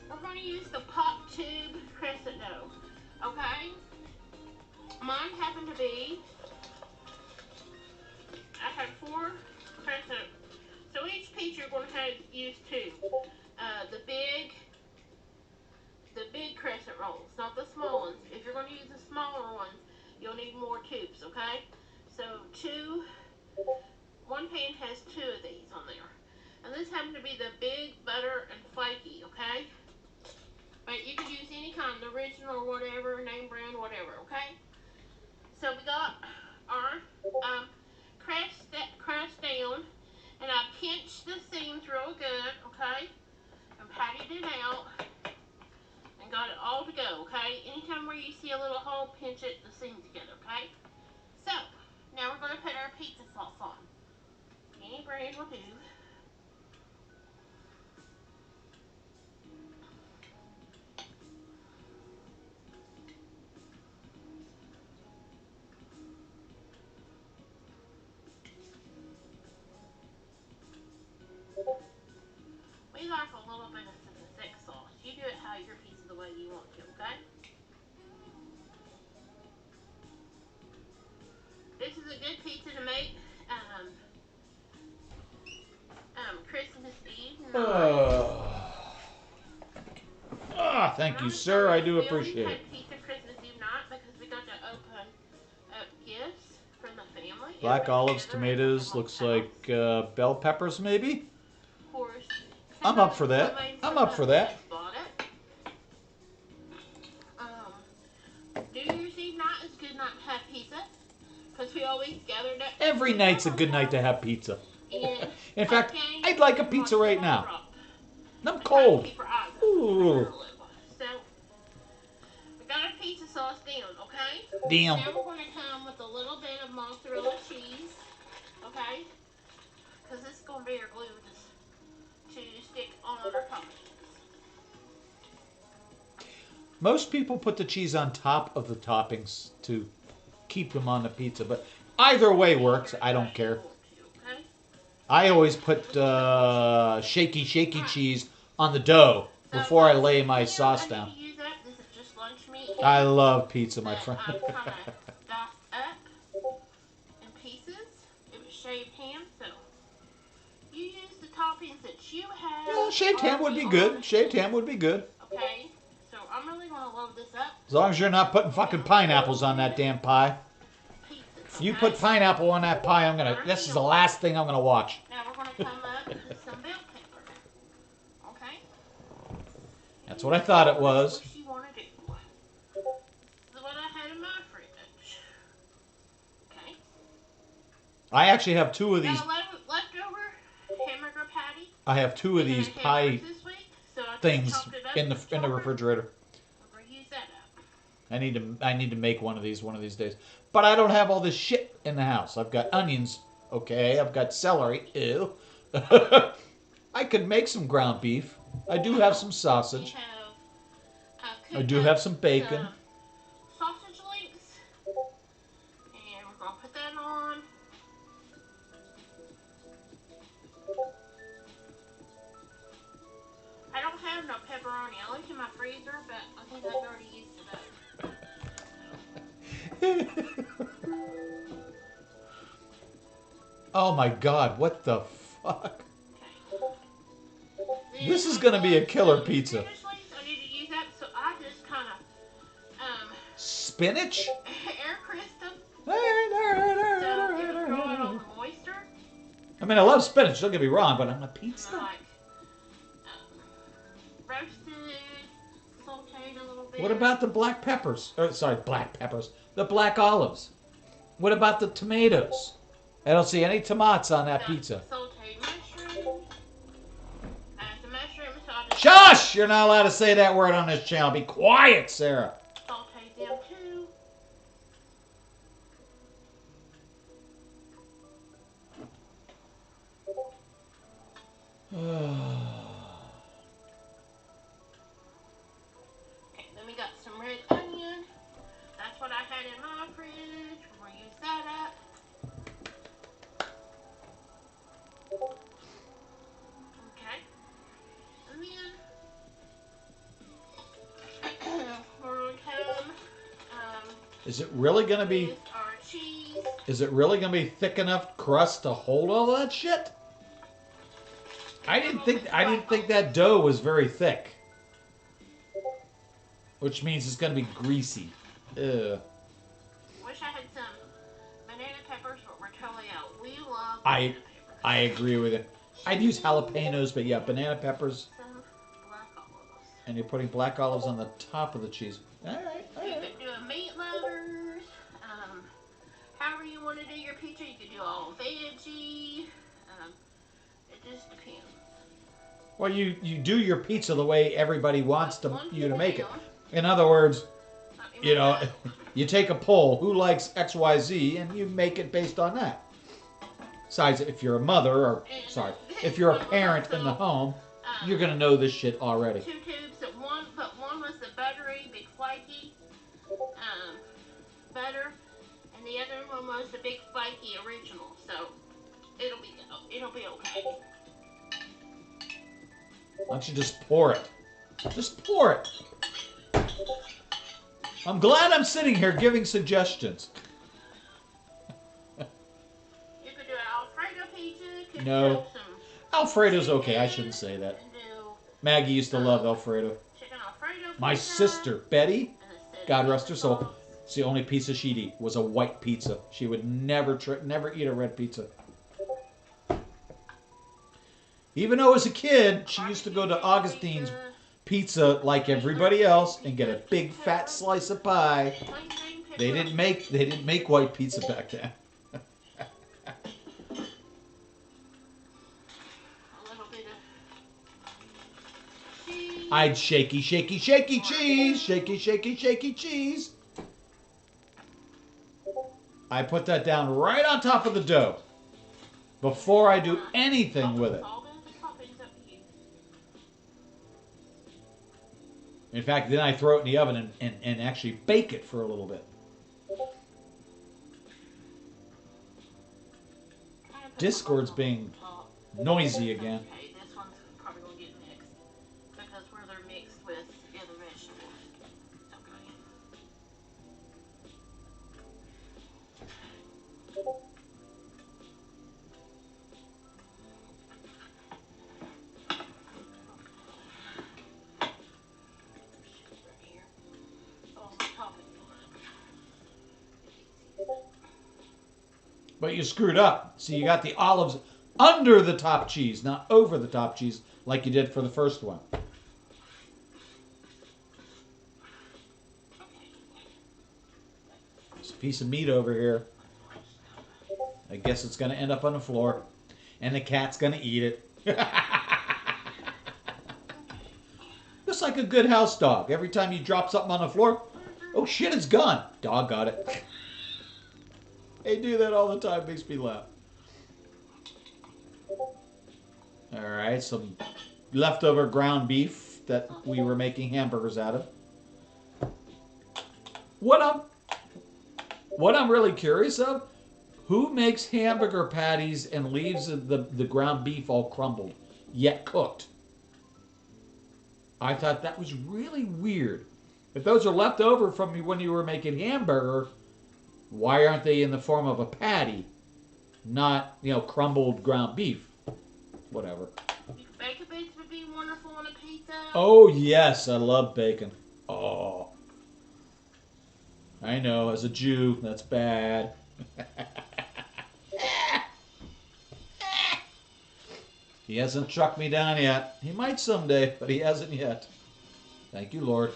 We're going to use the pop tube crescent dough. Okay? Mine happened to be, I had 4 crescent. So each piece you're going to have use 2. The big crescent rolls, not the small ones. If you're going to use the smaller ones, you'll need more tubes, okay? So 1 pan has 2 of these on there. And this happened to be the big butter and flaky, okay? But you could use any kind, the original or whatever, name brand, whatever, okay? So we got our crust down, and I pinched the seams real good, okay? And patted it out, and got it will do. We like a little bit of the thick sauce. You do it how your pizza the way you want to, okay? This is a good pizza to make Christmas Eve night. Thank you, sir. I do appreciate We it. had pizza Christmas Eve night because we got to open up gifts from the family. Black Everybody olives, together at tomatoes, my looks mom's like bell peppers maybe? Of course. I'm up for that. I'm up for that. Bought it. New Year's Eve night is a good night to have pizza because we always gathered up. Every night's a good night to have pizza. And In fact, I'd like a pizza right now. I'm cold. Ooh. So, we got our pizza sauce down, okay? Damn. Now we're going to come with a little bit of mozzarella cheese, okay? Because this is going to be our glue to stick on our toppings. Most people put the cheese on top of the toppings to keep them on the pizza, but either way works. I don't care. I always put shaky cheese on the dough before I lay my sauce down. This is just lunch meat. I love pizza, my friend. I'm kind of diced up in pieces. It was shaved ham, so you use the toppings that you have. Yeah, shaved ham would be good. Shaved ham would be good. Okay, so I'm really going to load this up. As long as you're not putting fucking pineapples on that damn pie. If you put pineapple on that pie, this is the last thing I'm gonna watch. Now we're going to come up with some bell pepper. Okay? That's what I thought it was. What you want to do. This is what I had in my fridge. Okay? I actually have two of these. Got a leftover hamburger patty. I have two of these pie this week, so I things chopped it up in the refrigerator. We're going to use that up. I need to make one of these days. But I don't have all this shit in the house. I've got onions. Okay, I've got celery. Ew. I could make some ground beef. I do have some sausage. I do have some bacon. Sausage links. And we're going to put that on. I don't have no pepperoni. I looked in my freezer, but I think I've already used it up. Oh my god, what the fuck? Okay. This is gonna be a killer pizza. I need to use that, so I just kind of spinach? air crisp them. I I mean, I love spinach, don't get me wrong, but on a pizza? like roasted, sauteed a little bit. What about the black peppers? Sorry, black peppers. The black olives. What about the tomatoes? I don't see any tomatoes on that pizza. Sauteed mushrooms. The mushrooms, so I just Shush! You're not allowed to say that word on this channel. Be quiet, Sarah. sauteed them too. Okay, then we got some red onion. That's what I had in my fridge. We're going to use that up. Okay. And then we're going to come Is it really gonna be? with our cheese. Is it really gonna be thick enough crust to hold all that shit? I didn't think that dough was very thick. Which means it's gonna be greasy. Ugh. Wish I had some banana peppers, but we're totally out. We love I banana peppers. I agree with it. I'd use jalapenos, but yeah, banana peppers, Some black olives. and you're putting black olives on the top of the cheese. All right, all You right. could do a meat lovers. However you want to do your pizza, you could do all veggie. It just depends. Well, you do your pizza the way everybody wants you to make it. In other words, you know, you take a poll, who likes XYZ, and you make it based on that. Besides, if you're a mother, or sorry, if you're a parent in the home, you're gonna know this shit already. 2 tubes, but one was the buttery, big flaky butter, and the other one was the big flaky original. So it'll be okay. Why don't you just pour it? Just pour it. I'm glad I'm sitting here giving suggestions. You could do an Alfredo pizza. Could No. do some Alfredo's okay. I shouldn't say that. Maggie used to love Alfredo. Chicken Alfredo pizza. My sister, Betty, And God rest her soul, sauce. it's the only pizza she'd eat was a white pizza. She would never eat a red pizza. Even though as a kid, she used to go to Augustine's Pizza like everybody else and get a big fat slice of pie. They didn't make white pizza back then. A little bit of cheese. I'd shaky, shaky, shaky cheese, shaky, shaky, shaky cheese. I put that down right on top of the dough before I do anything with it. In fact, then I throw it in the oven and actually bake it for a little bit. Discord's being noisy again. Okay, this one's probably going to get mixed because where they're mixed with the other vegetables. Okay. But you screwed up. See, you got the olives under the top cheese, not over the top cheese like you did for the first one. There's a piece of meat over here. I guess it's going to end up on the floor. And the cat's going to eat it. Just like a good house dog. Every time you drop something on the floor, oh shit, it's gone. Dog got it. They do that all the time. Makes me laugh. Alright, some leftover ground beef that we were making hamburgers out of. What I'm really curious of, who makes hamburger patties and leaves the ground beef all crumbled, yet cooked? I thought that was really weird. If those are left over from when you were making hamburger, why aren't they in the form of a patty, not, crumbled ground beef? Whatever. Bacon bits would be wonderful on a pizza. Oh, yes, I love bacon. Oh. I know, as a Jew, that's bad. He hasn't struck me down yet. He might someday, but he hasn't yet. Thank you, Lord.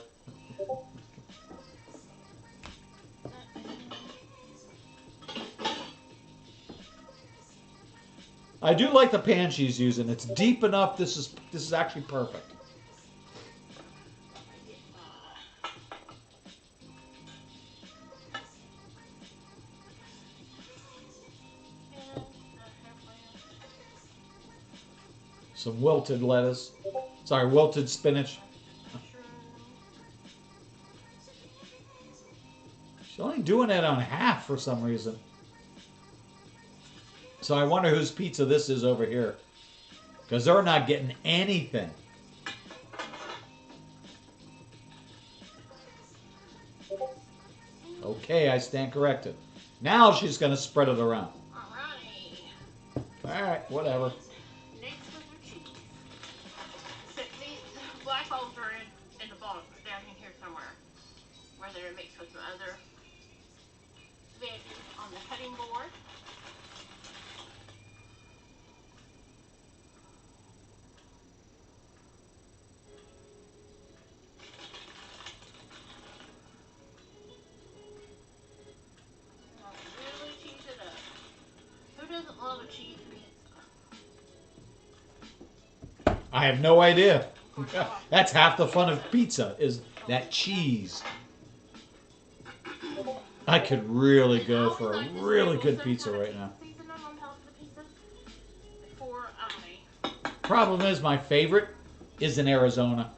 I do like the pan she's using. It's deep enough. This is actually perfect. Some wilted lettuce. Sorry, wilted spinach. She's only doing it on half for some reason. So I wonder whose pizza this is over here. Because they're not getting anything. Okay, I stand corrected. Now she's going to spread it around. Alrighty. Alright, whatever. Next with your cheese. So these black holes are in the bottom, down in here somewhere. Where they're mixed with some other veggies on the cutting board. Really cheese it up. Who doesn't love a cheese pizza? I have no idea. That's half the fun of pizza, is that cheese. I could really go for a really good pizza right now. Problem is, my favorite is in Arizona.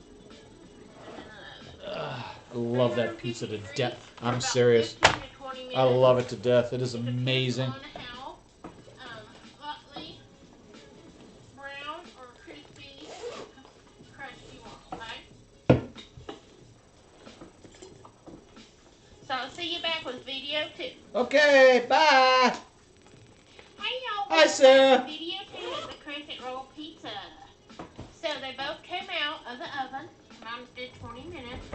I love that pizza to death. I'm serious. I love it to death. It is amazing. Lightly brown or crispy crust you want, okay? So I'll see you back with video 2. Okay, bye. Hey y'all, Hi, Sarah. Video 2 is the crescent roll pizza. So they both came out of the oven. Mine did 20 minutes.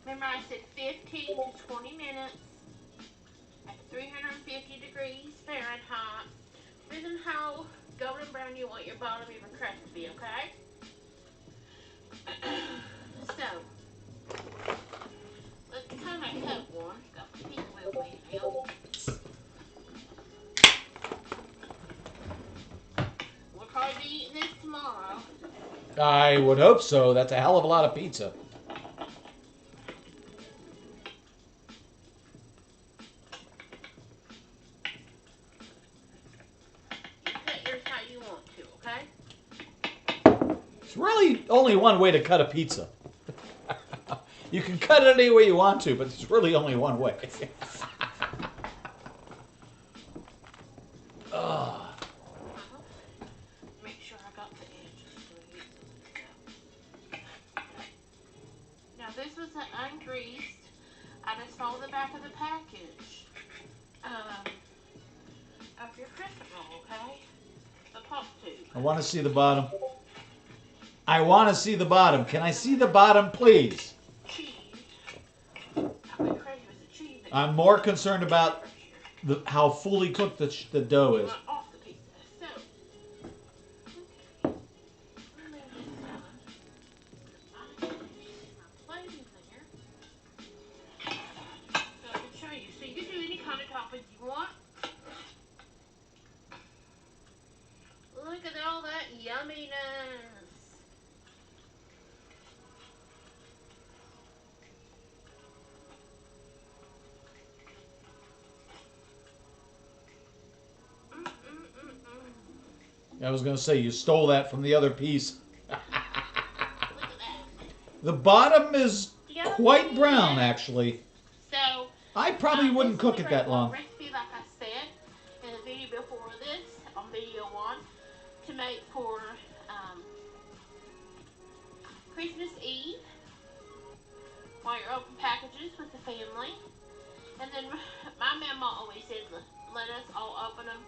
Remember I said 15 to 20 minutes at 350 degrees Fahrenheit. Depending how golden brown you want your bottom of your crust to be, okay? So, let's kind of cut one. Got my pizza wheel with me now. We'll probably be eating this tomorrow. I would hope so. That's a hell of a lot of pizza. You cut yours how you want to, okay? It's really only one way to cut a pizza. You can cut it any way you want to, but it's really only one way. Make sure I got the edges straight. Now this was ungreased. I just followed the back of the package of your crescent roll, okay? The pop tube. I want to see the bottom. I want to see the bottom. Can I see the bottom, please? Cheese. I went crazy with the cheese. I'm more concerned about how fully cooked the dough is. Off the pizza. So, okay. Let me get my plating there. So I can show you. So you can do any kind of toppings you want. Look at all that yumminess. I was going to say, you stole that from the other piece. Look at that. The bottom is quite brown, actually. So, I probably wouldn't cook it that long. Recipe, like I said in the video before this, on video 1, to make for Christmas Eve, while you're opening packages with the family. And then my mama always said, let us all open them.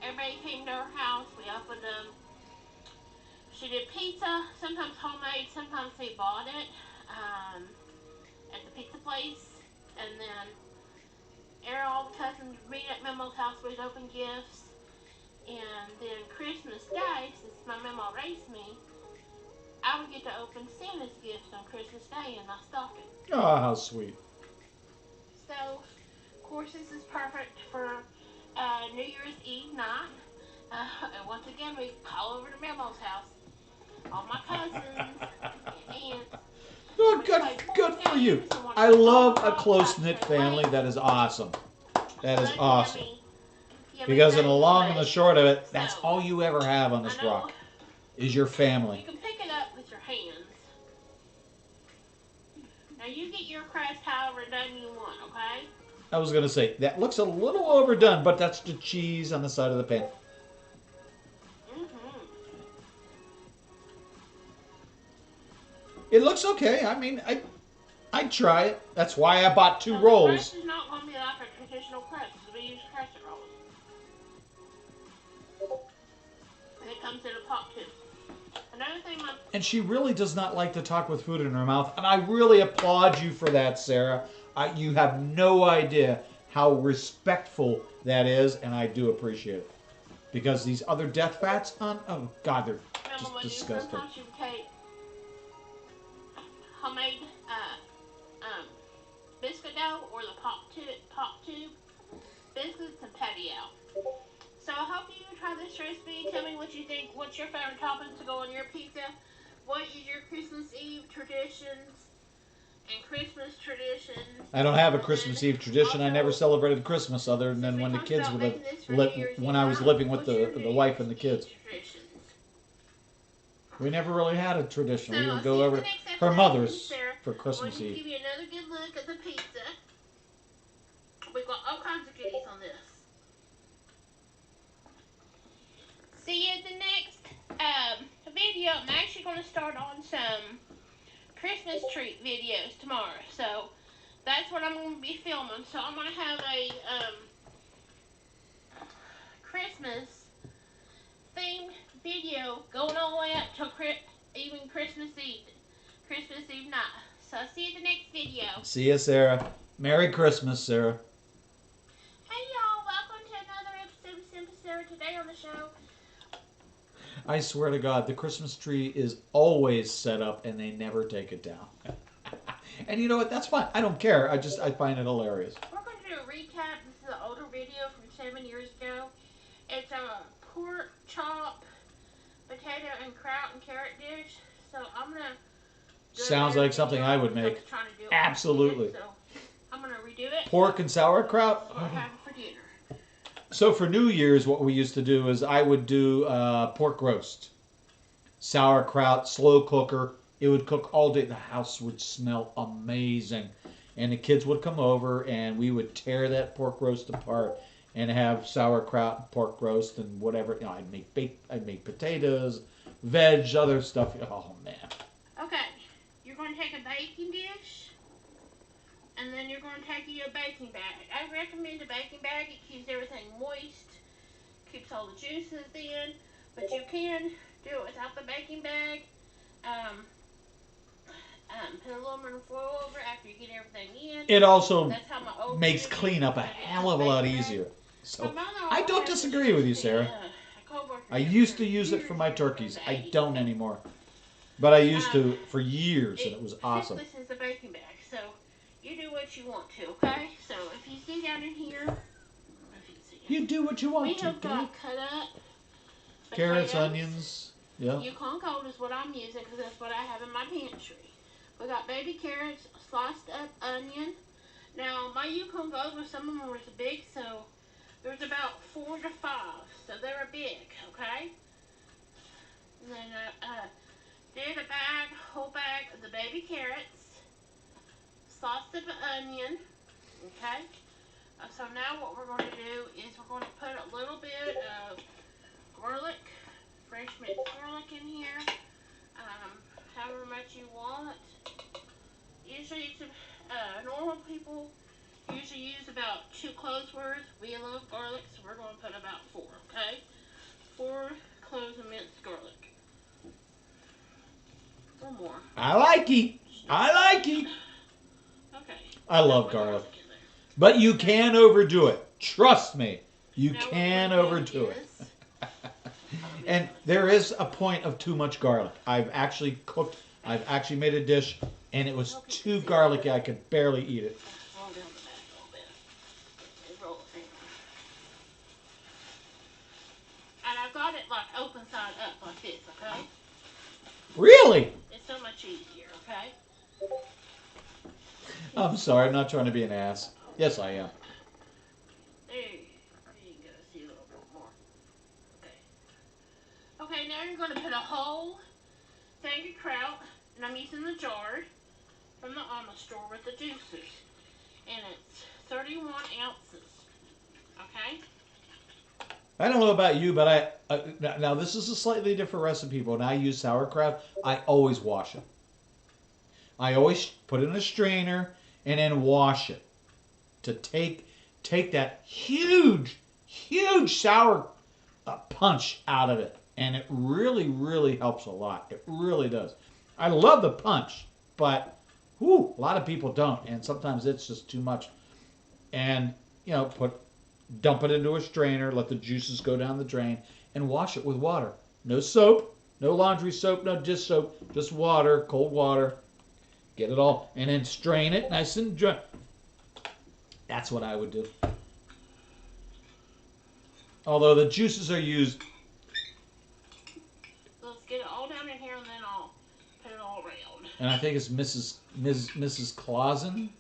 Everybody came to her house, we opened them. She did pizza, sometimes homemade, sometimes they bought it at the pizza place. And then all the cousins would meet at Memo's house, we'd open gifts. And then Christmas Day, since my mama raised me, I would get to open Santa's gifts on Christmas Day in my stocking. Oh, how sweet. So, of course, this is perfect for New Year's Eve night. And once again, we call over to Memo's house. All my cousins and aunts. Oh, good for you. I love a close-knit family. That is awesome. That is awesome. Because in the long and the short of it, that's all you ever have on this rock, is your family. You can pick it up with your hands. Now you get your crust however done you want, okay? I was going to say, that looks a little overdone, but that's the cheese on the side of the pan. It looks okay. I mean, I'd try it. That's why I bought 2 rolls. The crust is not going to be like a traditional crust. We use crescent rolls. And it comes in a pot too. Another thing, And she really does not like to talk with food in her mouth, and I really applaud you for that, Sarah. You have no idea how respectful that is, and I do appreciate it. Because these other death fats, oh God, they're just disgusting. Sometimes you take homemade biscuit dough or the pop tube biscuits and patty out. So I hope you try this recipe. Tell me what you think. What's your favorite toppings to go on your pizza? What is your Christmas Eve traditions and Christmas traditions? I don't have a Christmas Eve tradition. I never celebrated Christmas other than when the kids were when I was living with the wife and the kids. We never really had a tradition. So We I'll would see go you over the to next her episode, mother's Sarah. for I want Christmas to Eve. give you another good look at the pizza. We've got all kinds of goodies on this. See you at the next video. I'm actually going to start on some Christmas tree videos tomorrow. So that's what I'm going to be filming. So I'm going to have a Christmas themed video going all the way up till even Christmas Eve night. So I'll see you at the next video. See you, Sarah. Merry Christmas, Sarah. Hey y'all, welcome to another episode of Simple Sarah. Today on the show, I swear to God, the Christmas tree is always set up and they never take it down. And you know what? That's fine. I don't care. I find it hilarious. we're going to do a recap. This is an older video from 7 years ago. It's a pork chop, potato and kraut and carrot dish. So I'm going to Sounds like something I would make. Absolutely. So I'm going to redo it. Pork and sauerkraut. We're having for dinner. So for New Year's, what we used to do is I would do pork roast, sauerkraut, slow cooker. It would cook all day. The house would smell amazing. And the kids would come over and we would tear that pork roast apart and have sauerkraut and pork roast and whatever. You know, I'd make potatoes, veg, other stuff. Oh man. Okay, you're going to take a baking dish, and then you're going to take a baking bag. I recommend a baking bag. It keeps everything moist, keeps all the juices in, but you can do it without the baking bag. Put aluminum foil over after you get everything in. It also That's how my old makes video cleanup a did it. hell of a lot easier. So My mother I don't always disagree with you, used Sarah. a coworker I that used for to use it for my years turkeys. in the I 80s. don't anymore. But I used to for years, and it was awesome. This is a baking bag, so you do what you want to, okay? So if you see down in here, if you can see, You do what you want we to, have Dave. got cut up Carrots, potatoes. onions. Yeah. Yukon Gold is what I'm using because that's what I have in my pantry. We got baby carrots, sliced up onion. Now my Yukon Gold was some of them was big, so there's about 4 to 5, so they're big, okay? And then did a whole bag of the baby carrots, sliced up onion, okay? So now what we're going to do is we're going to put a little bit of garlic, fresh mixed garlic in here, however much you want. Usually it's normal people usually use about 2 cloves worth. We love garlic, so we're going to put about 4, okay? 4 cloves of minced garlic. Or more. I like it. I like it. Okay. I love garlic. But you can overdo it. Trust me. You Now can what we're gonna overdo do it. is- And there is a point of too much garlic. I've actually made a dish, and it was too garlicky. I could barely eat it. Roll down the back a little bit. Okay, roll it down. And I've got it like open side up like this, okay? Really? It's so much easier, okay? I'm sorry. I'm not trying to be an ass. Yes, I am. There you go. See a little bit more. Okay. Okay, now you're going to put a whole thing of kraut, and I'm using the jar from the almond store with the juicers. And it's 31 ounces. Okay? I don't know about you, but now this is a slightly different recipe. But when I use sauerkraut, I always wash it. I always put it in a strainer and then wash it to take that huge sour punch out of it, and it really helps a lot. It really does. I love the punch, but a lot of people don't, and sometimes it's just too much. And dump it into a strainer, let the juices go down the drain, and wash it with water. No soap, no laundry soap, no dish soap, just water, cold water. Get it all, and then strain it nice and dry. That's what I would do. Although the juices are used. Let's get it all down in here, and then I'll put it all around. And I think it's Mrs. Clausen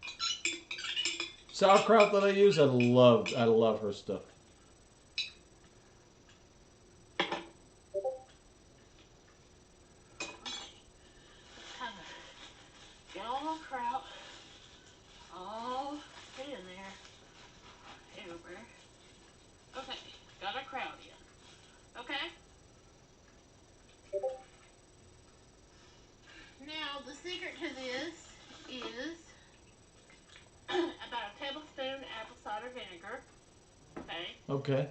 sauerkraut that I use. I love her stuff. Okay.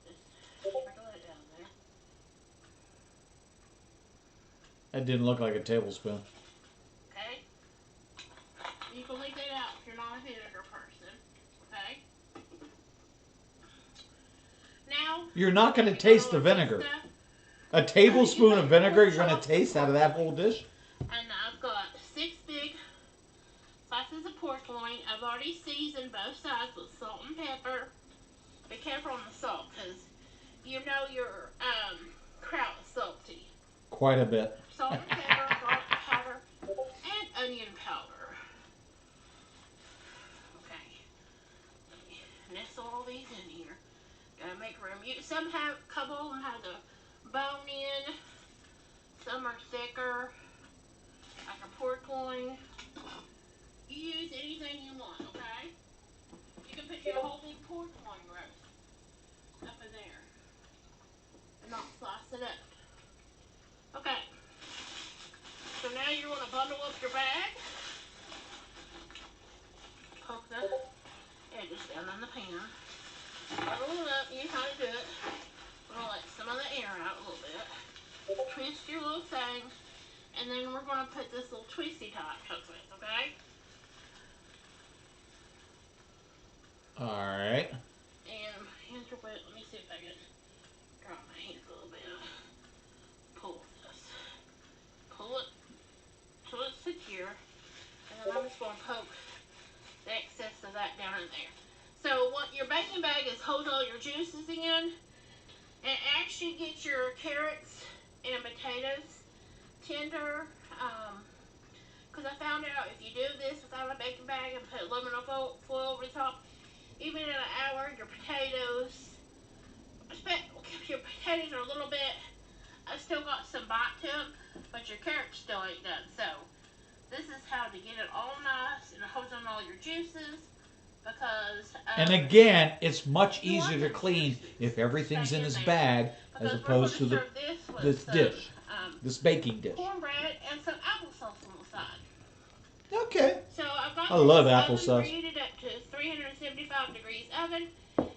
Just sprinkle it down there. That didn't look like a tablespoon. Okay? You can leave that out if you're not a vinegar person. Okay? Now, You're not going to we got taste all the our good vinegar. stuff. A tablespoon of vinegar you're going to taste out of that whole dish? And I've got 6 big slices of pork loin. I've already seasoned both sides with salt and pepper. Be careful on the salt, because you know your kraut is salty. Quite a bit. Salt and pepper, garlic powder, and onion powder. Okay. Let me nestle all these in here. Gotta make room. Some have, a couple of them have the bone in. Some are thicker, like a pork loin. You use anything you want, okay? You can put your whole big pork loin roast up in there and not slice it up. Okay. So now you want to bundle up your bag. Poke the edges down in the pan. Bundle it up. You know how to do it. We're going to let some of the air out a little bit. Twist your little thing. And then we're going to put this little twisty top comes with, okay? Alright. And my hands are wet. Let me see if I can dry my hands a little bit. Pull this. Pull it till it's secure. And then I'm just going to poke the excess of that down in there. So what your baking bag is holds all your juices in. And actually get your carrots and potatoes tender. Because I found out if you do this without a baking bag and put aluminum foil over the top, even in an hour, your potatoes are a little bit, I've still got some bite to them, but your carrots still ain't done. So this is how to get it all nice and it holds on all your juices because... And again, it's much easier to clean if everything's in this bag as opposed to this dish, this baking dish. Cornbread and some applesauce on the side. Okay. So I've got I love this applesauce. oven preheated up to 375 degrees oven.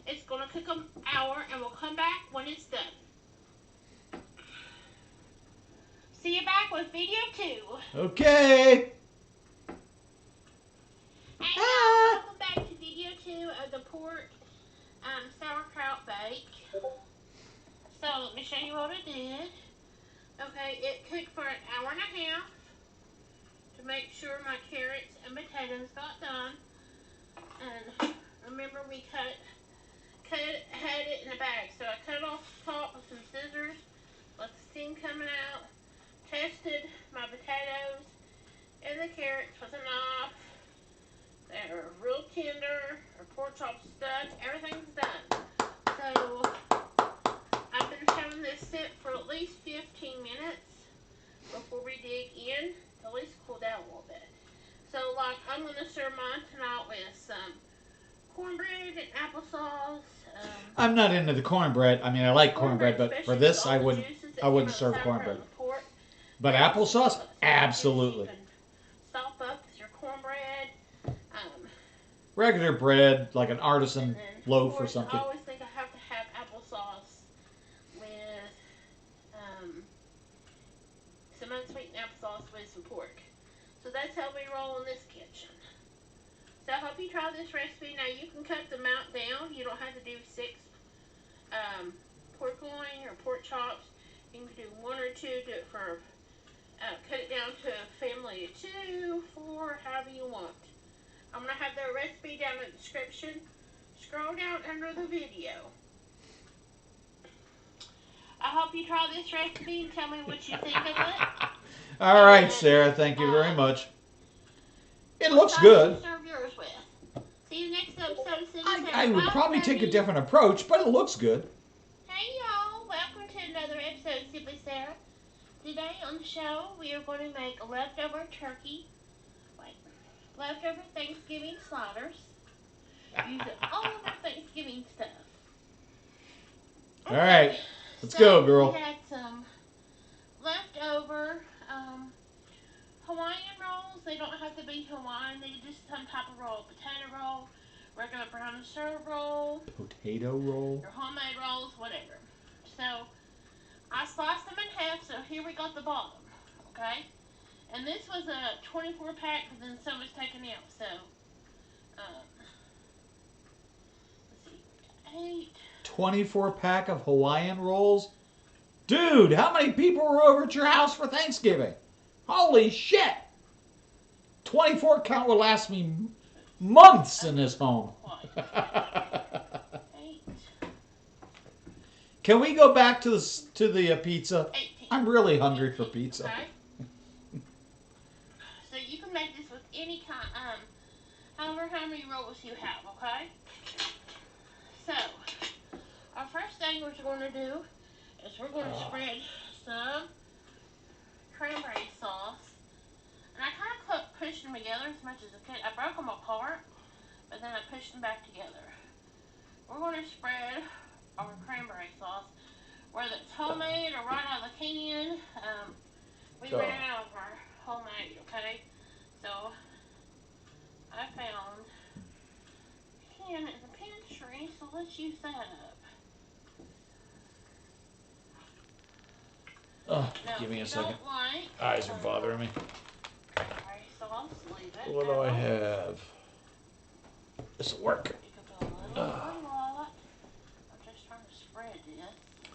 It's going to cook an hour and we'll come back when it's done. See you back with video 2. Okay. Hey y'all, welcome back to video 2 of the pork sauerkraut bake. So let me show you what I did. Okay, it cooked for an hour and a half to make sure my carrots and potatoes got done. And remember we had it in a bag. So I cut off the top with some scissors, let the steam coming out, tested my potatoes and the carrots with a knife. They're real tender. Our pork chops done. Everything's done. So I've been having this sit for at least 15 minutes before we dig in to at least cool down a little bit. So like I'm going to serve mine tonight with some cornbread and applesauce. I'm not into the cornbread. I mean, I like cornbread, but for this, I wouldn't serve cornbread. But applesauce, absolutely. Stop up with your cornbread. Regular bread, like an artisan loaf or something. I always think I have to have applesauce with some unsweetened applesauce with some pork. So that's how we roll in this kitchen. So I hope you try this recipe. Now you can cut the amount down. You don't have to do 6 pork loin or pork chops. You can do 1 or 2. Do it for cut it down to a family of 2, 4, however you want. I'm going to have the recipe down in the description. Scroll down under the video. I hope you try this recipe and tell me what you think of it. All right, Sarah. Thank you very much. It looks good. Serve yours with. See you next episode. I would probably take a different approach, but it looks good. Hey y'all, welcome to another episode of Simply Sarah. Today on the show, we are going to make a leftover Thanksgiving sliders. Using all of our Thanksgiving stuff. Okay, all right, let's go, girl. We had some leftover Hawaiian rolls. They don't have to be Hawaiian. They're just some type of roll. Potato roll, regular brown and serve roll, Potato roll. your homemade rolls, whatever. So I sliced them in half, so here we got the bottom, okay? And this was a 24 pack, but then some was taken out, so, let's see, we got 8. 24 pack of Hawaiian rolls? Dude, how many people were over at your house for Thanksgiving? Holy shit! 24 count will last me months in this home. 8. Can we go back to the pizza? 18. I'm really hungry for pizza. Okay. So you can make this with any kind, however how many rolls you have, okay? So, our first thing we're going to do is we're going to spread some cranberry sauce. And I kind of pushed them together as much as I could. I broke them apart, but then I pushed them back together. We're going to spread our cranberry sauce, whether it's homemade or right out of the can. We ran out of our homemade, okay? So I found a can in the pantry, so let's use that up. Oh, Now, give me a if you second. don't like, Eyes are bothering me. cranberry sauce, leave it. What do I have? This will work. You can put a little or a lot. I'm just trying to spread this.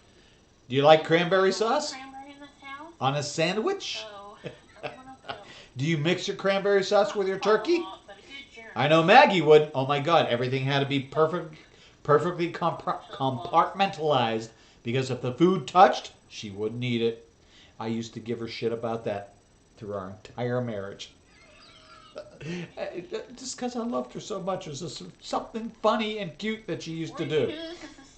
Do you like cranberry sauce? Cranberry in this house. On a sandwich? So I'm gonna put Do you mix your cranberry sauce with your not a turkey? lot, but a good journey. I know Maggie would. Oh my God, everything had to be perfectly compartmentalized because if the food touched, she wouldn't eat it. I used to give her shit about that through our entire marriage. Just because I loved her so much. It was just something funny and cute that she used to do.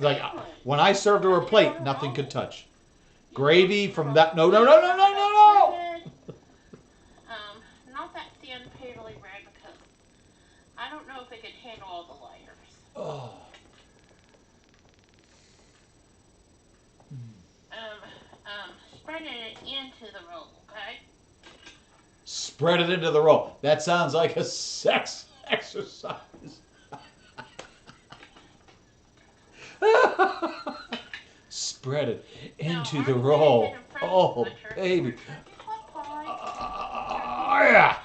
Like when I served her a plate, nothing could touch. Gravy from that. No. Not that thin paddly rag because I don't know if it could handle all the layers. Oh. Spreading it into the roll, okay? Spread it into the roll. That sounds like a sex exercise. Spread it into the roll. Oh, baby. Oh, yeah.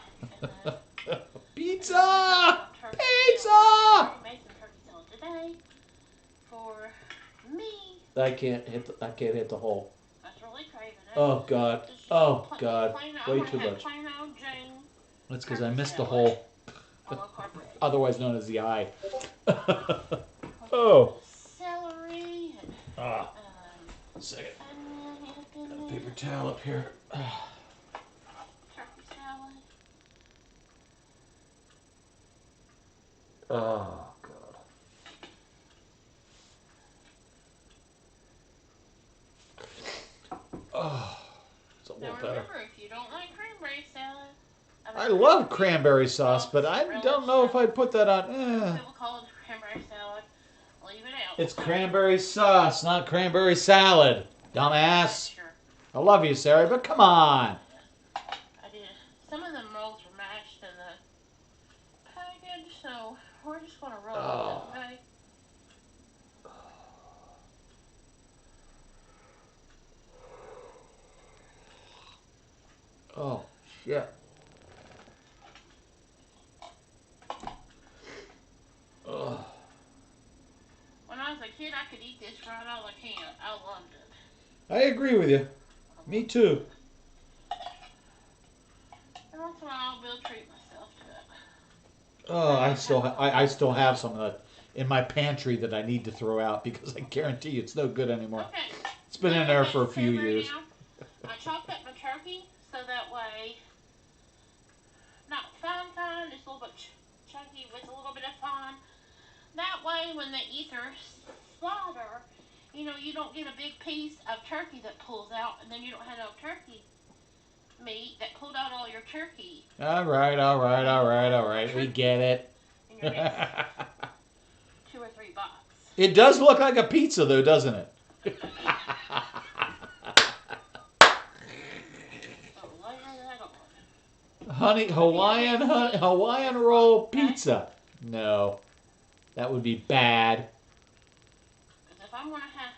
Pizza! Pizza! I made some turkey salad today for me. I can't hit the hole. I was really craving it. Oh God. Just Oh plain- God. plain- I'm Way gonna too have much. plain old Jane That's because I missed the hole, low-carb bread. otherwise known as the eye. Oh. Celery and Ah. Second. onion in Got a there. paper towel up here. Turkey salad. Oh God. Oh, it's a Now little better. remember, if you don't like cranberry salad, I love cranberry sauce, but I don't know if I'd put that on. People call it cranberry salad. Leave it out. It's cranberry sauce, not cranberry salad. Dumbass. Sure. I love you, Sarah, but come on. I did. Some of them rolls were mashed in the package, so we're just gonna roll Oh. it, okay? Oh, shit. Oh. When I was a kid, I could eat this right out of the can. I loved it. I agree with you. Me too. And that's why I'll be able to treat myself to it. Oh, I still have some of that in my pantry that I need to throw out because I guarantee you it's no good anymore. Okay. It's been in there for a few So right years. now, I chopped up my turkey so that way, not fine, just a little bit chunky with a little bit of fine. That way, when they eat their slaughter, you don't get a big piece of turkey that pulls out, and then you don't have no turkey meat that pulled out all your turkey All right. We get it. in your next 2 or 3 bites. It does look like a pizza, though, doesn't it? So layer that on. Hawaiian roll pizza. No. That would be bad. Because if I'm going to have,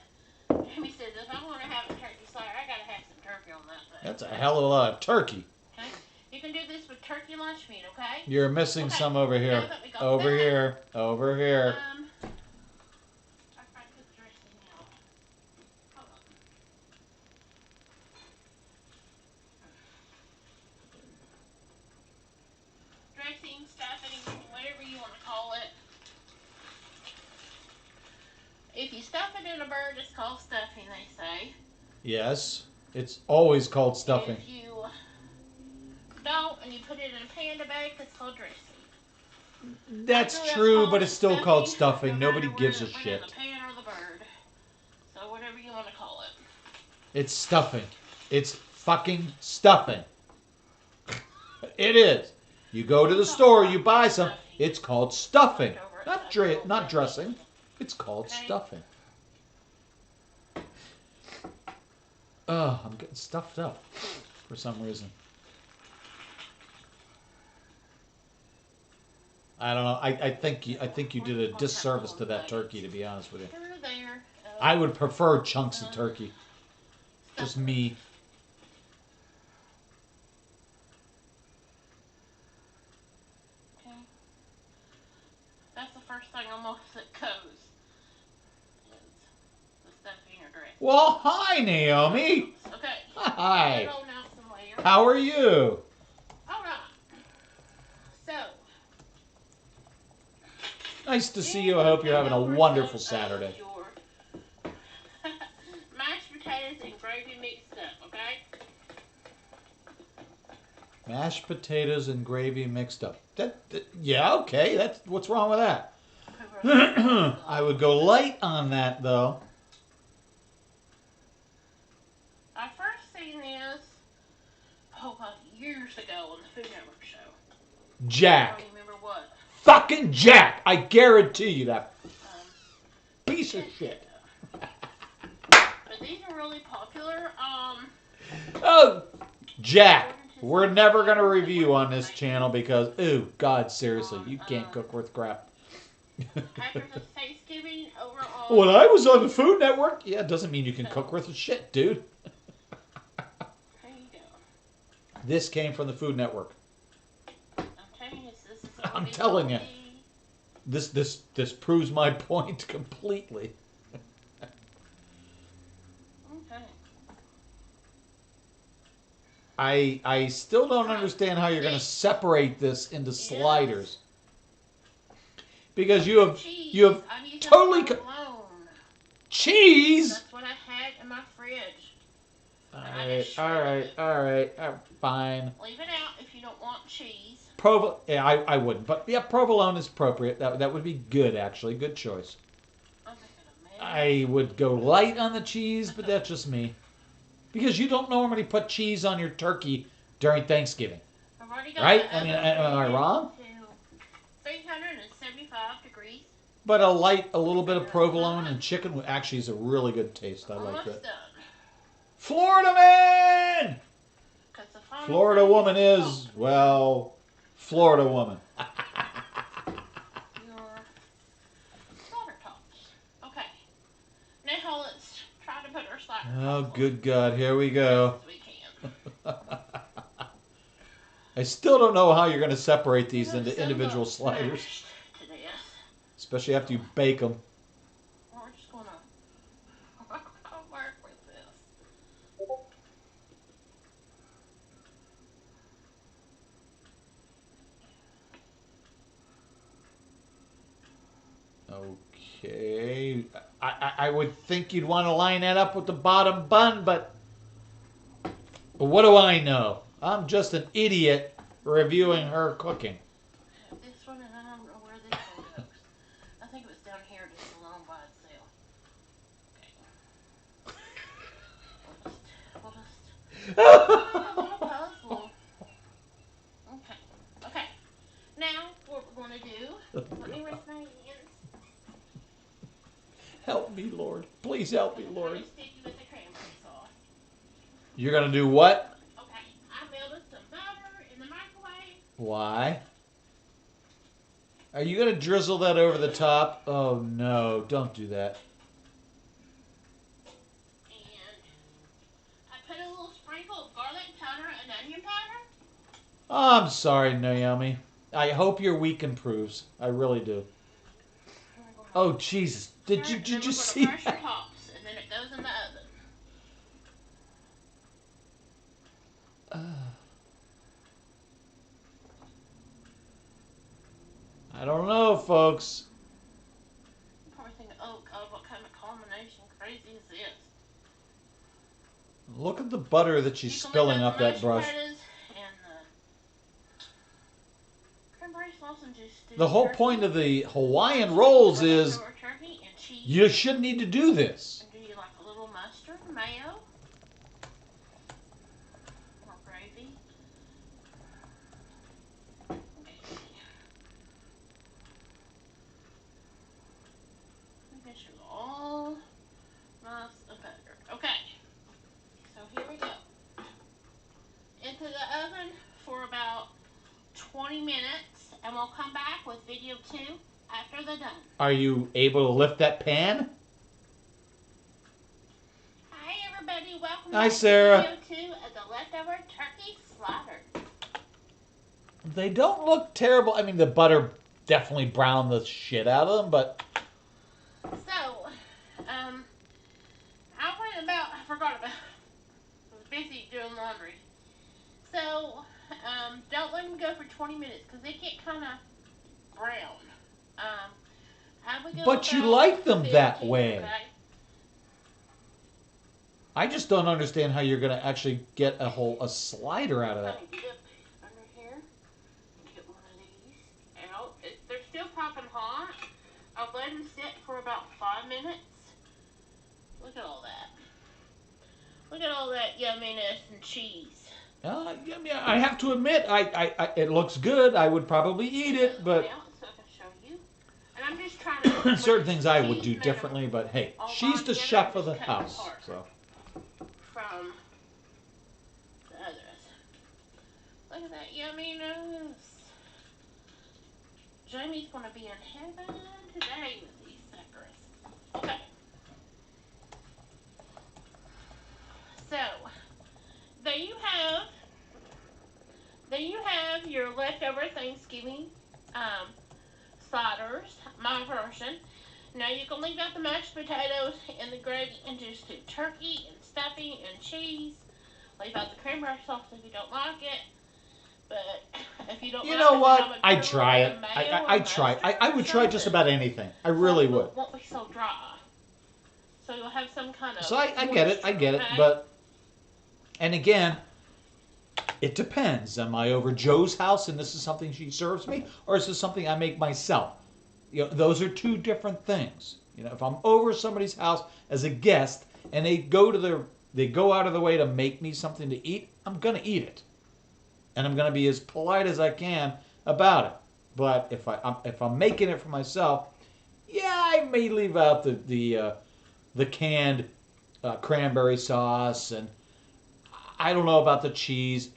Jamie says, if I'm going to have a turkey slider, I got to have some turkey on that thing. That's a hell of a lot of turkey. Okay? You can do this with turkey lunch meat, okay? You're missing Okay. some over here. Now that we got Over that, here. Over here. I put the dressing out. Hold on. Dressing, stuffing, whatever you want to call it. If you stuff it in a bird, it's called stuffing, they say. Yes. It's always called stuffing. If you don't and you put it in a panda bag, it's called dressing. That's true, but it's still called stuffing. Nobody gives a shit. The pan or the bird. So whatever you want to call it. It's stuffing. It's fucking stuffing. It is. You go to the store, you buy some. It's called stuffing. Not dressing. It's called stuffing. Oh, I'm getting stuffed up for some reason. I don't know. I think you did a disservice to that turkey, to be honest with you. I would prefer chunks of turkey. Just me. Okay. That's the first thing almost that goes. Is the stuffing or dressing. Well, hi, Naomi. Okay. Hi. Hello, Nelson later. How are you? All right. So. Nice to see you. I hope you're having a wonderful Saturday. Mashed potatoes and gravy mixed up, okay? Mashed potatoes and gravy mixed up. Yeah, okay. What's wrong with that? I would go light on that, though. I first seen this about years ago on the Food Network show. Jack. I don't remember what. Fucking Jack! I guarantee you that piece of shit. But these are really popular. Oh, Jack! We're never gonna review on this channel because, ooh, God, seriously, you can't cook worth crap. After the Thanksgiving over on. When I was on the Food Network, yeah, it doesn't mean you can cook worth of shit, dude. There you go. This came from the Food Network. I'm telling you, This proves my point completely. Okay. I still don't understand how you're going to separate this into sliders. Because you have totally cheese. That's what I had in my fridge. All right, fine. Leave it out if you don't want cheese. Yeah, I wouldn't, but yeah, provolone is appropriate. That would be good, actually. Good choice. I would go light on the cheese, but that's just me. Because you don't normally put cheese on your turkey during Thanksgiving. Right? I mean, am I wrong? 375 degrees. But a little bit of provolone and chicken actually is a really good taste. I like that. Florida man! Florida woman is, well, Florida woman. Your slaughter tops. Okay. Now let's try to put our slaughter tops. Oh, good God. Here we go. As we can. I still don't know how you're going to separate these into individual sliders. Especially after you bake them. We're just going to work with this. Okay. I would think you'd want to line that up with the bottom bun, but what do I know? I'm just an idiot reviewing her cooking. This one, and I don't know where this one goes. I think it was down here just alone by itself. Okay. We'll just puzzle. Okay. Now, what we're going to do, let me rest my hands. Help me, Lord. Please help me, Lord. I'm stick you with the cranberry sauce. You're going to do what? Okay. I melted some butter in the microwave. Why? Are you gonna drizzle that over the top? Oh no, don't do that. And I put a little sprinkle of garlic powder and onion powder. I'm sorry, Naomi. I hope your week improves. I really do. Oh Jesus! Did you see Brush your that? tops, and then it goes in the oven. I don't know, folks. You're probably thinking, oh God, what kind of combination crazy is this? Look at the butter that she's spilling up that brush. And the cranberry sauce and just The whole point of the Hawaiian rolls is turkey and cheese. you shouldn't need to do this. And do you like a little mustard, mayo, or gravy? Okay. Make sure it's all nice and buttered. Okay. So here we go. Into the oven for about 20 minutes, and we'll come back with video 2 after they're done. Are you able to lift that pan? Hi everybody, welcome Hi, back Sarah. to video 2 of the leftover turkey slaughter. They don't look terrible. I mean, the butter definitely browned the shit out of them, but So, I forgot about, I was busy doing laundry. So, don't let them go for 20 minutes because they get kind of brown. I would go but you about like them 15, that way. Okay? I just don't understand how you're going to actually get a slider out of that. Get up under here and get one of these out. They're still popping hot. I'll let them sit for about 5 minutes. Look at all that. Look at all that yumminess and cheese. I have to admit, it looks good. I would probably eat it, but So I can show you. And I'm just trying to certain things I would do differently. But hey, she's the chef of the house, so. From the others. Look at that yumminess. Jamie's going to be in heaven today with these suckers. Okay. So, there you have your leftover Thanksgiving sliders, my version. Now you can leave out the mashed potatoes and the gravy and just do turkey and stuffing and cheese. Leave out the cranberry sauce if you don't like it. But if you don't like it, You know what? I would I'd put a try little it. bit of mayo I'd or try it. mustard I or would try just something. about anything. I really So would. it won't be so dry. So you'll have some kind of So I get it. I get it. okay? But, and again, it depends. Am I over Joe's house and this is something she serves me, or is this something I make myself? You know, those are two different things. You know, if I'm over somebody's house as a guest and they go out of the way to make me something to eat, I'm gonna eat it, and I'm gonna be as polite as I can about it. But if I'm making it for myself, yeah, I may leave out the canned cranberry sauce, and I don't know about the cheese,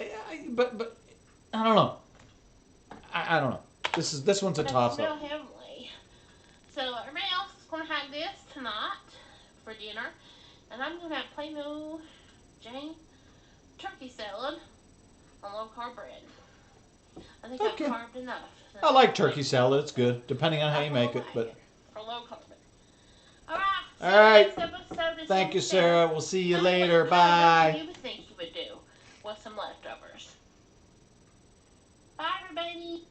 but I don't know. I don't know. This one's a toss Smell up. heavenly. So everybody else is going to have this tonight for dinner, and I'm going to have plain old Jane turkey salad on low carb bread. I think Okay. I've carved enough. I like turkey salad. It's good, depending on how you make it. But for low carb. All right. all right. Next episode is Thank you, Sunday. Sarah. We'll see you Tell me later. what kind of Bye. you would think you would do with some leftovers. Bye, everybody.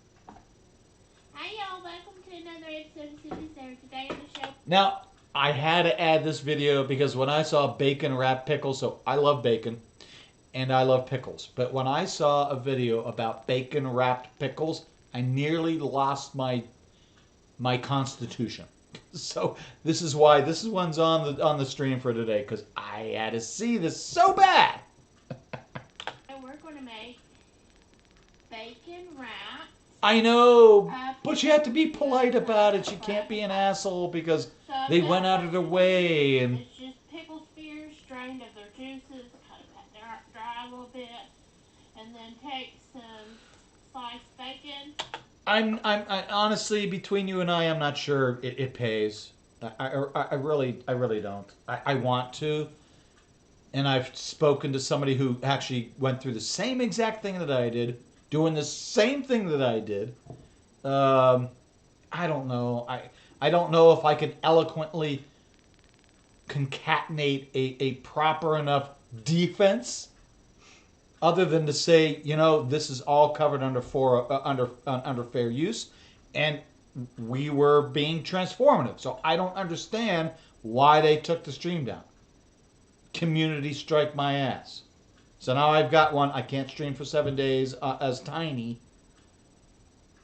Hi, y'all. Welcome to another episode of Susie Sarah. Today on the show. Now, I had to add this video because when I saw bacon wrapped pickles, so I love bacon and I love pickles, but when I saw a video about bacon wrapped pickles, I nearly lost my constitution. So this is why this one's on the stream for today, because I had to see this so bad. And we're going to make bacon wraps. I know, but you have to be polite about it. You can't be an asshole because they went out of their way. And it's just pickle spears strained of their juices, cut that dry a little bit, and then take some sliced bacon I honestly, between you and I'm not sure it pays. I really don't. I want to, and I've spoken to somebody who actually went through the same exact thing that I did, doing the same thing that I did. Um, I don't know. I don't know if I can eloquently concatenate a proper enough defense, other than to say, this is all covered under fair use, and we were being transformative. So I don't understand why they took the stream down. Community strike my ass. So now I've got one. I can't stream for 7 days as Tiny,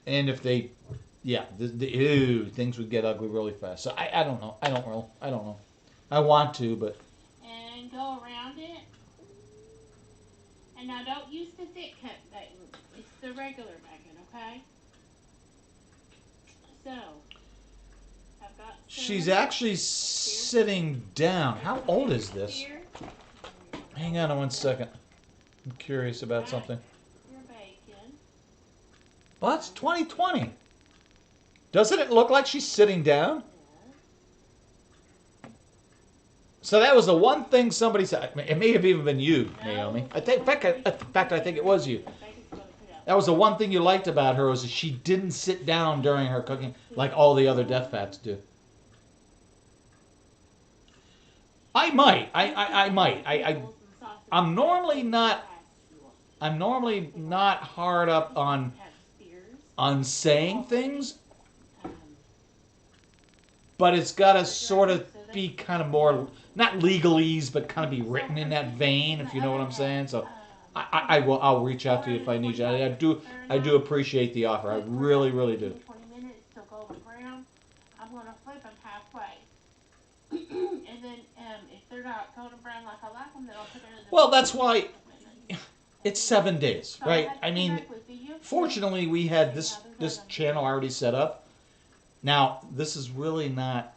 and if they, yeah, things would get ugly really fast. So I don't know. I don't know. I want to, but And go around it. And now don't use the thick cut bacon. It's the regular bacon, okay? So, I've got some she's actually sitting down. How old is this? here. Hang on 1 second. I'm curious about something. Your bacon. Well, that's 2020. Doesn't it look like she's sitting down? So that was the one thing somebody said. It may have even been you, Naomi. In fact, I think it was you. That was the one thing you liked about her, was that she didn't sit down during her cooking like all the other death fats do. I might. I might. I'm normally not hard up on saying things, but it's got to sort of be kind of more, not legalese, but kind of be written in that vein, if you know what I'm saying. So I'll reach out to you if I need you. I do appreciate the offer. I really do. 20 minutes till golden brown. I'm going to flip them halfway. And then if they're not golden brown like I like them, then I'll put it in the... Well, that's why it's 7 days, right? I mean, fortunately, we had this channel already set up. Now, this is really not...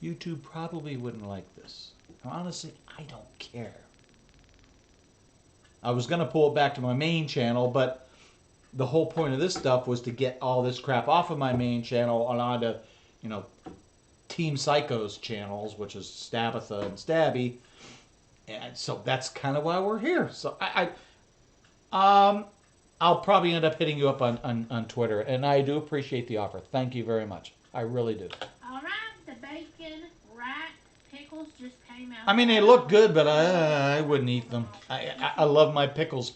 YouTube probably wouldn't like this. Honestly, I don't care. I was going to pull it back to my main channel, but the whole point of this stuff was to get all this crap off of my main channel and onto, Team Psycho's channels, which is Stabitha and Stabby. And so that's kind of why we're here. So I'll probably end up hitting you up on Twitter, and I do appreciate the offer. Thank you very much. I really do. All right, the bacon wrapped pickles just came out. I mean, they look good, but I wouldn't eat them. I love my pickles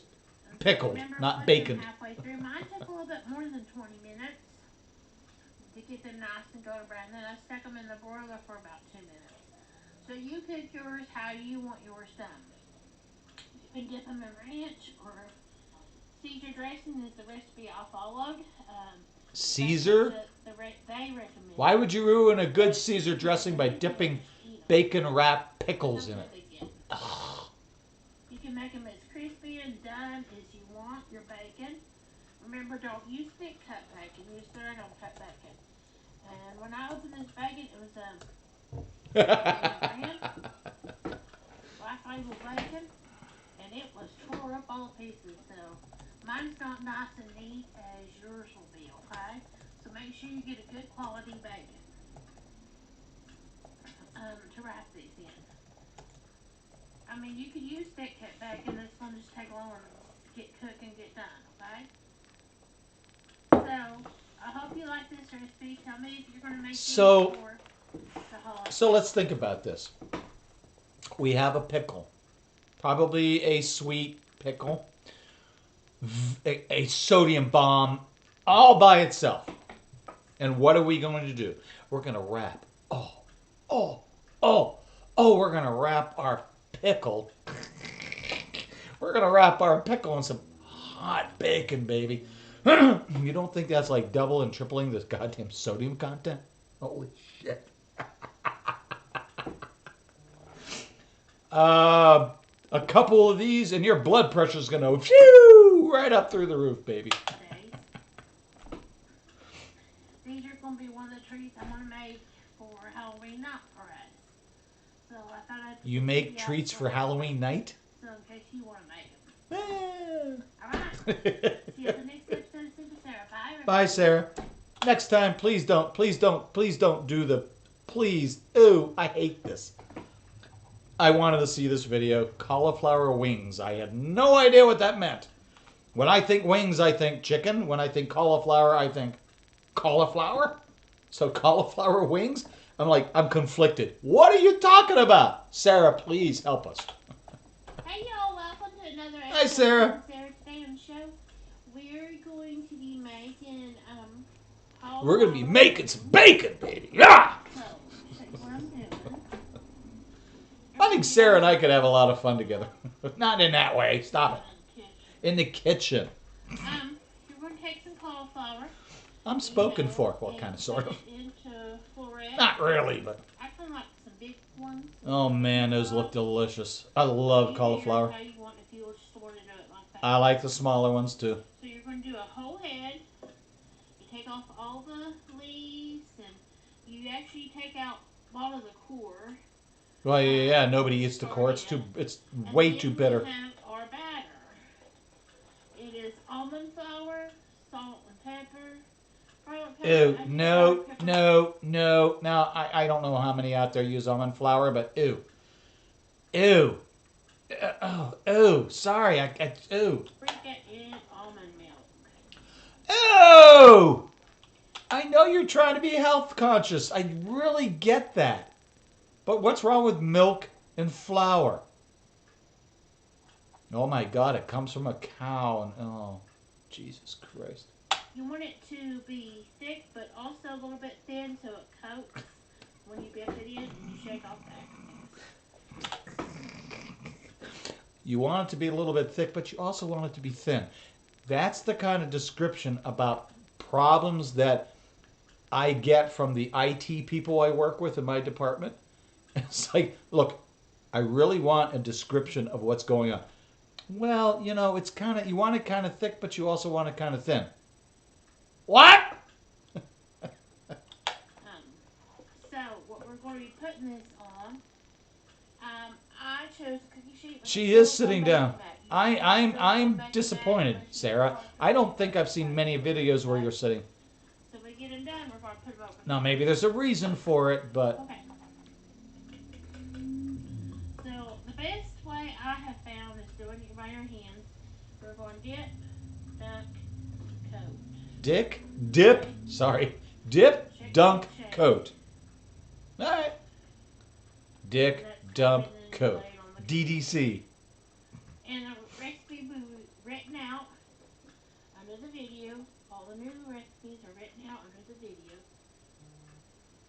pickled, not bacon. Halfway through. Mine took a little bit more than 20 minutes to get them nice and golden brown. Then I stuck them in the broiler for about 2 minutes. So you cook yours how you want yours done. You can dip them in ranch or Caesar dressing is the recipe I followed. Caesar? They recommend. Why would you ruin a good Caesar dressing by dipping bacon-wrapped pickles in it? You can make them as crispy and done as you want your bacon. Remember, don't use thick cut bacon. Use the regular cut bacon. And when I opened this bacon, it was black label bacon, and it was tore up all pieces. So mine's not nice and neat as yours will be. Okay, so make sure you get a good quality bacon to wrap these in. I mean, you could use thick cut bacon. This one just take longer to get cooked and get done. Okay. So I hope you like this recipe. Tell me if you're going to make it for the holiday. So let's think about this. We have a pickle, probably a sweet pickle, a sodium bomb, all by itself. And what are we going to do? We're going to wrap. We're going to wrap our pickle. We're going to wrap our pickle in some hot bacon, baby. You don't think that's like double and tripling this goddamn sodium content? Holy shit. A couple of these and your blood pressure's going to phew, right up through the roof, baby. These are going to be one of the treats I'm going to make for Halloween night for us. So I thought I'd... You make treats for Halloween night? So in case you want to make them. Alright. See you on the next episode of Super Sarah. Bye, everybody. Bye, Sarah. Next time, please don't do the, please. Ooh, I hate this. I wanted to see this video. Cauliflower wings. I had no idea what that meant. When I think wings, I think chicken. When I think cauliflower, I think cauliflower. So cauliflower wings? I'm conflicted. What are you talking about? Sarah, please help us. Hey y'all, welcome to another episode Hi, Sarah. of Sarah. Today on the show, we're going to be making We're going to be making some bacon, baby. Yeah! So, show you what I'm doing. I think Sarah and I could have a lot of fun together. Not in that way. Stop it. In the kitchen. You're going to take some cauliflower. I'm spoken for. Well, kind of, sort of. Into florets. Not really, but... I kind of like some big ones. Oh, man, those look delicious. I love cauliflower. How you want if you just sort it out like that. I like the smaller ones, too. So you're going to do a whole head. You take off all the leaves, and you actually take out a lot of the core. Well, yeah, nobody eats the core. It's way too bitter. We have our batter. It is almond flour, salt and pepper, garlic pepper. Ew, no. Now, I don't know how many out there use almond flour, but ew. Oh, sorry. Ew. Freak it in almond milk. Ew! I know you're trying to be health conscious. I really get that. But what's wrong with milk and flour? Oh my God, it comes from a cow. And oh, Jesus Christ. You want it to be thick, but also a little bit thin so it coats when you dip it in and you shake off that. You want it to be a little bit thick, but you also want it to be thin. That's the kind of description about problems that I get from the IT people I work with in my department. It's like, look, I really want a description of what's going on. Well, it's kind of, you want it kind of thick, but you also want it kind of thin. What? So what we're going to be putting this on, I chose a cookie sheet. She is sitting down. I'm disappointed, Sarah. I don't think I've seen many videos where you're sitting. So we get them done, we're going to put them over. Now, maybe there's a reason for it, but... Okay. So the best way I have found is doing it by your hands. We're going to dip, dunk, coat. All right. Dip, dump, coat. DDC. And the recipe will be written out under the video. All the new recipes are written out under the video.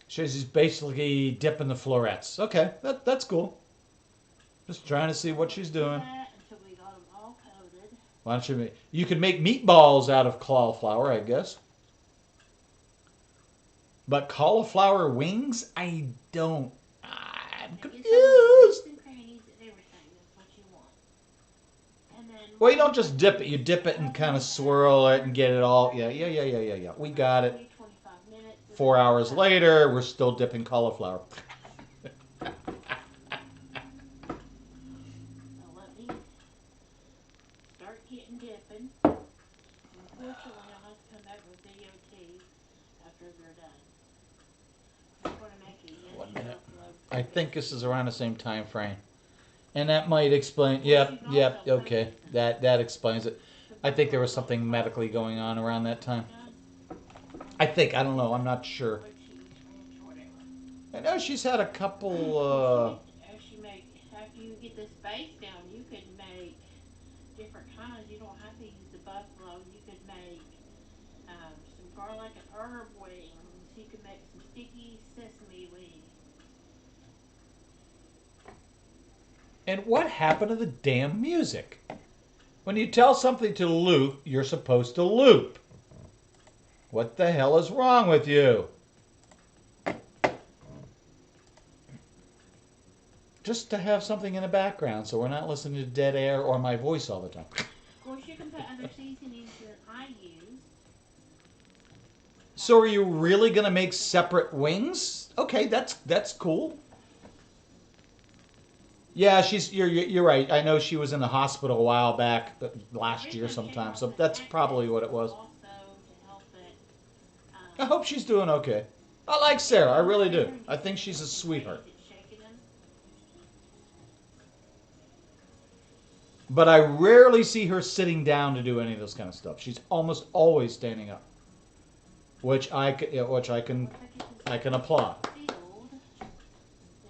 She's basically dipping the florets. Okay, that's cool. Just trying to see what she's doing. Until we got them all coated. Why don't you could make meatballs out of cauliflower, I guess. But cauliflower wings, I'm confused. Well, you don't just dip it. You dip it and kind of swirl it and get it all. Yeah. We got it. 4 hours later, we're still dipping cauliflower. Let me start getting dipping. Unfortunately, I'll have to come back with video tea after they're done. I'm going to make a 1 minute. I think this is around the same time frame. And that might explain. Yep. Okay. That explains it. I think there was something medically going on around that time. I don't know. I'm not sure. I know she's had a couple. After you get this base down, you could make different kinds. You don't have to use the buffalo. You could make some garlic and herb wings. You could make some sticky sesame wings. And what happened to the damn music? When you tell something to loop, you're supposed to loop. What the hell is wrong with you? Just to have something in the background so we're not listening to dead air or my voice all the time. Of course, you can put other seasonings that I use. So are you really going to make separate wings? Okay, that's cool. Yeah, you're right. I know she was in the hospital a while back, last year sometime. So that's probably what it was. Also to help it. I hope she's doing okay. I like Sarah, I really do. I think she's a sweetheart. Shaking them. But I rarely see her sitting down to do any of this kind of stuff. She's almost always standing up, which I can applaud. Filled.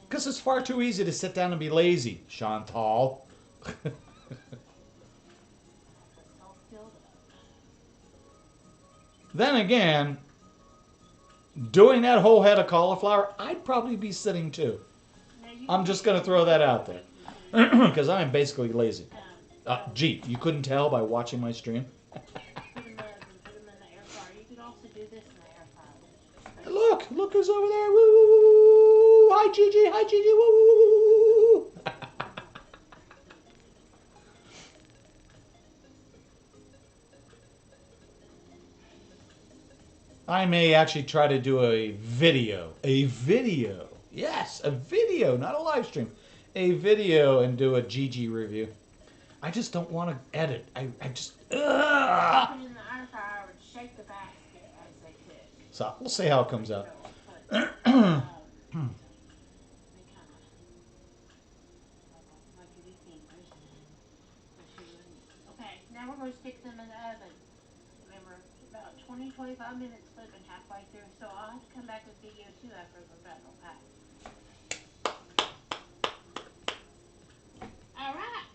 Because it's far too easy to sit down and be lazy, Chantal. It's all filled up. Then again, doing that whole head of cauliflower, I'd probably be sitting too. Now you I'm can just take going to throw that out there. Because I'm basically lazy. so Gee, you couldn't tell by watching my stream? put them up and put them in the air fryer. You could also do this in the air fryer. Look who's over there. Woo! Hi, Gigi. Hi, Gigi. Woo! I may actually try to do a video. A video. Yes, a video, not a live stream. A video and do a Gigi review. I just don't want to edit. I just... Put it in the air fryer. I would shake the basket as they cook. So we'll see how it comes out. Okay, now we're going to stick them in the oven. Remember, about 20-25 minutes flipping halfway through, so I'll have to come back with video too after we're done, okay? Alright,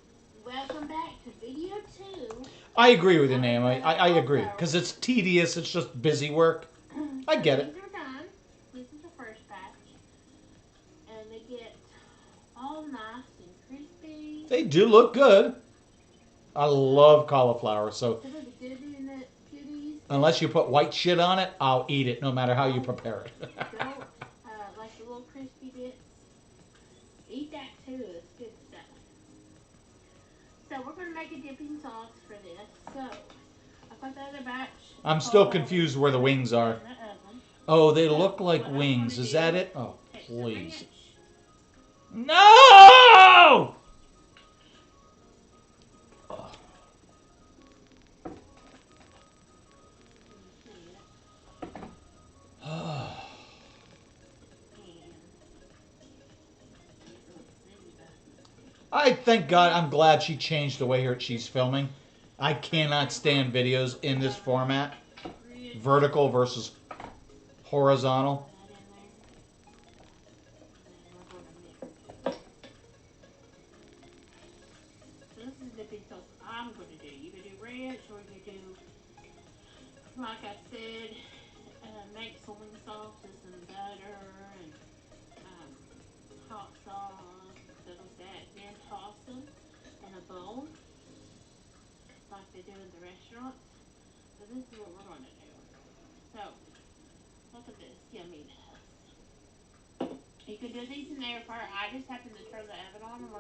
welcome back to video 2. I agree with you, Naomi. I agree. Because it's tedious. It's just busy work. I get it. These are done. This is the first batch. And they get all nice and crispy. They do look good. I love cauliflower, so Some of the goodies. unless you put white shit on it, I'll eat it no matter how you prepare it. Don't, like the little crispy bits. Eat that too, it's good stuff. So we're going to make a dipping sauce for this. So, I've got the other batch. I'm still confused where the wings are. In the oven. Oh, they look So, like what I wings. wanna Is do that it? Oh, take some please. ranch. No! I thank God. I'm glad she changed the way she's filming. I cannot stand videos in this format. Vertical versus horizontal. So this is the dipping sauce I'm going to do. You can do ranch or you can do, like I said, make soy sauce with some butter and hot sauce, stuff like that. Then toss them in a bowl like they do in the restaurants. So this is what we're going to do. So, look at this yumminess. You can do these in the air fryer. I just happened to turn the oven on and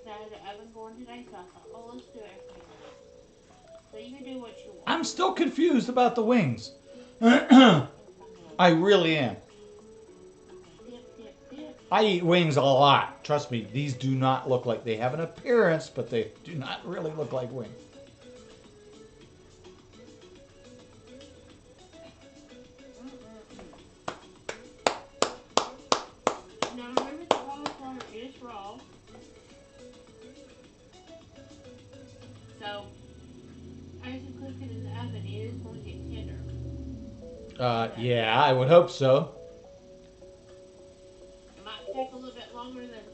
I had the oven going today, so I thought, oh, let's do everything else. So you can do what you want. I'm still confused about the wings. I really am. Dip, dip, dip. I eat wings a lot. Trust me, these do not look like they have an appearance, but they do not really look like wings. Now remember the cauliflower is raw. So, as you cook it in the oven, it is going to get tender. Yeah, I would hope so. It might take a little bit longer than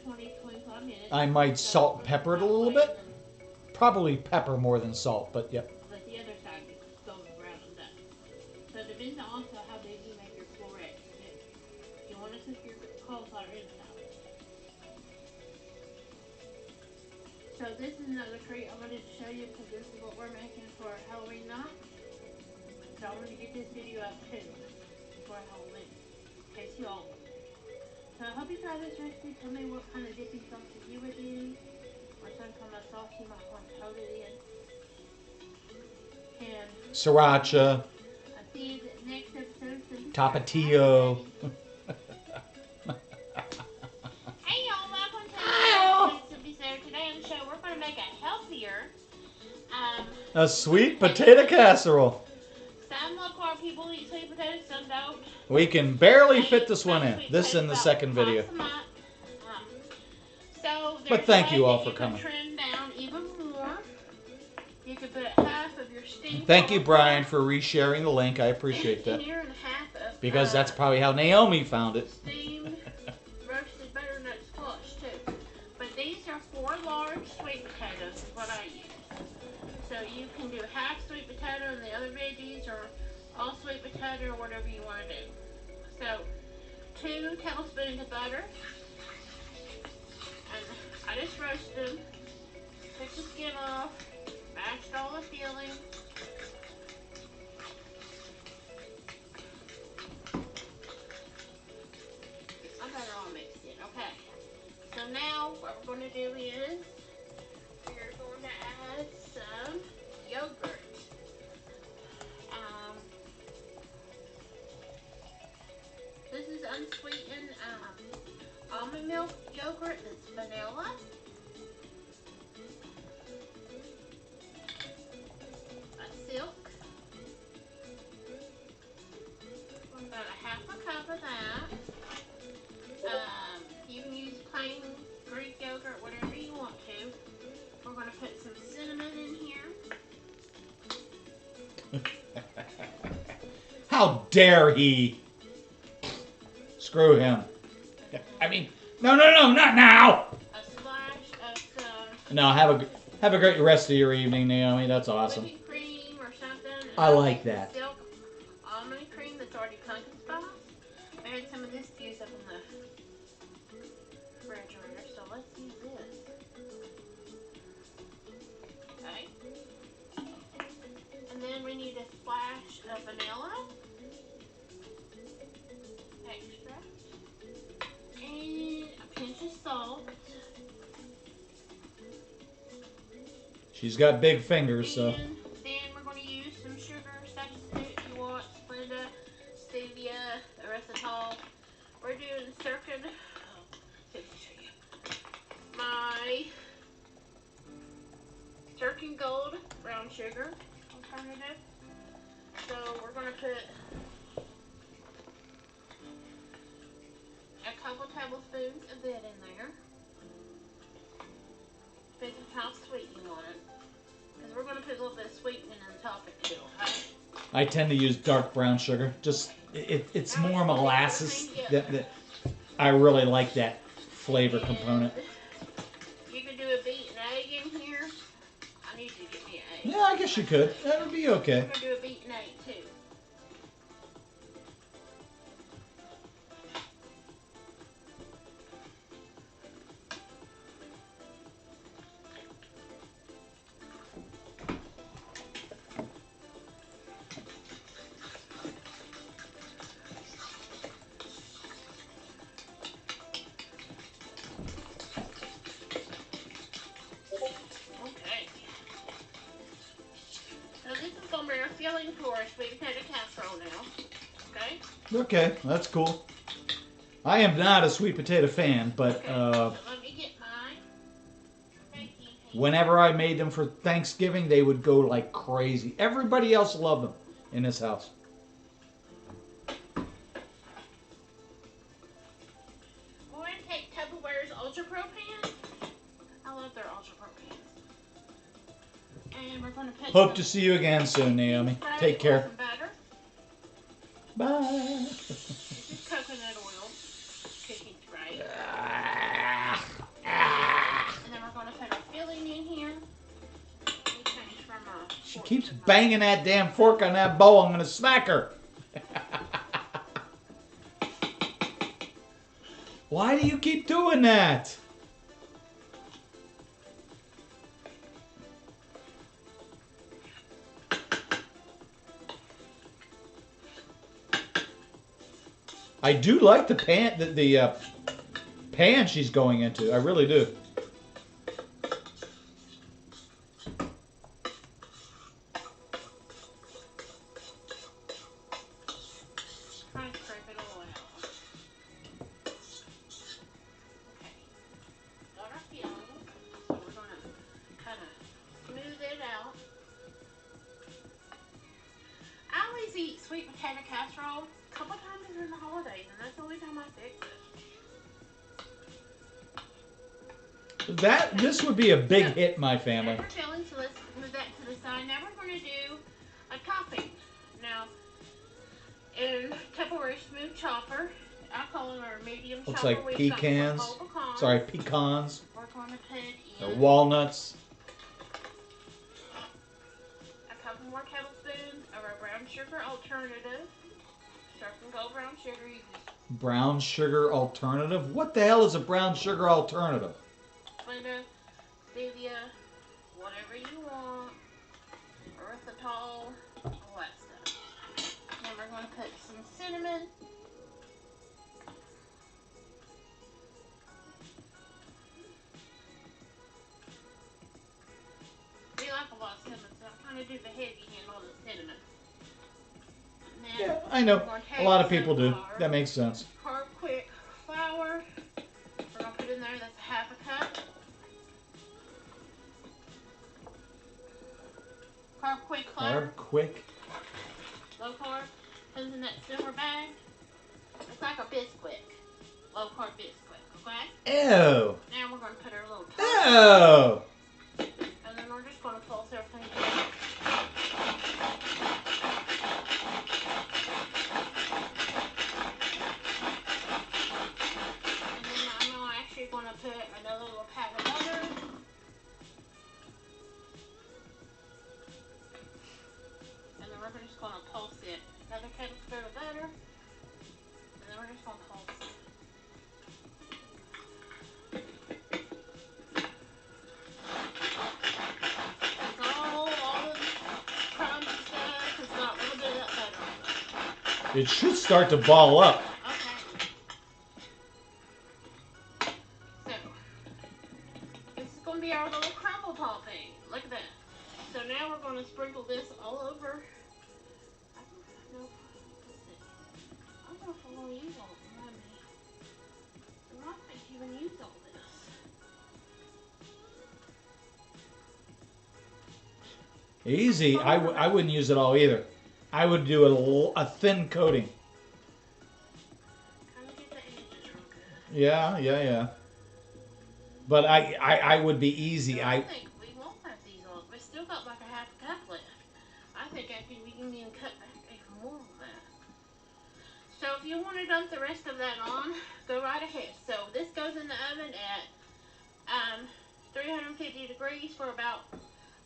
20-25 minutes. I might So, salt and pepper it a little that way, bit. Probably pepper more than salt, but yep. Let the other side get golden brown and done. So it depends also how big you make your florets. If you want to cook your cauliflower inside. So this is another treat I wanted to show you because this is what we're making for Halloween night. So I want to get this video up too for Halloween. In case you all want it. So I hope you try this recipe. Tell me what kind of dipping sauces you would use. Or some kind of sauce you might want to coat it in. And Sriracha, I'll see you next episode. Tapatio. Hey y'all, welcome to A sweet potato casserole. Some local people eat sweet potatoes, some don't. We can barely I fit eat this one in. sweet This in the potatoes second about video. twice a month. So But there's thank a you way all that for you coming. can trim down even more. You could put half of your steamed Thank you, Brian, cauliflower for resharing the link. I appreciate that. in here and half of Because that's probably how Naomi found it. steamed roasted butternut squash too. But these are 4 large sweet potatoes is what I use. So you can do half sweet potato and the other veggies, or all sweet potato, or whatever you want to do. So 2 tablespoons of butter, and I just roasted them, took the skin off, mashed all the fillings. I got it all mixed in. Okay. So now what we're going to do is we're going to add some yogurt. This is unsweetened almond milk yogurt that's vanilla. A silk. About a half a cup of that. You can use plain Greek yogurt, whatever you want to. We're going to put some cinnamon in here. How dare he? Screw him. I mean, no, not now. A splash of some No, have a great rest of your evening, Naomi. That's awesome. whipping cream or something. I like that. Silk almond cream that's already pumpkin spice. I had some of this to use up in the refrigerator, so let's use this. Okay. And then we need a splash of vanilla extract and a pinch of salt. She's got big fingers, so. And then we're going to use some sugar, substitute if you want, Splenda, stevia, erythritol. We're doing circa, let me show you, my Circle Gold brown sugar alternative. So we're going to put a couple tablespoons of that in there. Depends on how sweet you want it. Because we're going to put a little bit of sweetening on top of it too, okay? I tend to use dark brown sugar. Just it's more molasses that I really like that flavor component. You could do a beaten egg in here. I need you to get me an egg. Yeah, I guess you could. That would be okay. I'm going to do a beaten egg too. Okay. So this is going to be our filling for our sweet potato casserole now. Okay? Okay, that's cool. I am not a sweet potato fan, but Okay. So let me get mine. whenever I made them for Thanksgiving, they would go like crazy. Everybody else loved them in this house. We're going to take Tupperware's Ultra Pro pan. I love their Ultra Pro pans. And we're going to put Hope some to see you again soon, Naomi. spray Take or care. some butter. Bye. This is coconut oil cooking spray. And then we're going to put our filling in here. We changed from a She fork keeps to a knife. banging that damn fork on that bowl. I'm going to smack her. Why do you keep doing that? I do like the pan she's going into. I really do. Trying to scrape it all out. Okay. Got our filling. So we're going to kind of smooth it out. eat sweet potato casserole a couple times during the holidays, and that's the only time I fix it. This would be a big So, hit in my family. Never filling, so let's move that to the side. Now we're going to do a topping. Now, in Tupperware smooth chopper, I call them our medium Looks chopper. like We've got pecans. some whole pecans. Sorry, pecans. We're going to put Or in walnuts. a couple more tablespoons of our brown sugar alternative. Circle gold brown sugar. You can Brown sugar alternative? What the hell is a brown sugar alternative? Splenda, stevia, whatever you want, erythritol, all that stuff. Then we're going to put some cinnamon. We like a lot of cinnamon, so I kind of do the heavy hand on the cinnamon. And then Yeah, I know. we're gonna A take lot of some people do. flour. That makes sense. Carb Quick flour. We're going to put in there, that's a half a cup. Carb Quick flour. Carb quick. Low carb. Comes in that silver bag. It's like a Bisquick. Low carb Bisquick, okay? Ew. Now we're going to put our little top. Ew. And then we're just going to pulse everything together. And then I'm actually going to put another little pack of butter. And then we're just going to pulse it. Another tablespoon of butter. And then we're just going to pulse it. It should start to ball up. Okay. So, this is going to be our little crumble topping. Look at that. So now we're going to sprinkle this all over. I don't know. Let's see. I don't know if I want to use all of it. I might even use all this. Easy. I wouldn't use it all either. I would do a thin coating. Kind of get the edges real good. Yeah. But I would be easy. I think we won't have these on. We still got like a half cup left. I think actually we can even cut back even more on that. So if you want to dump the rest of that on, go right ahead. So this goes in the oven at 350 degrees for about,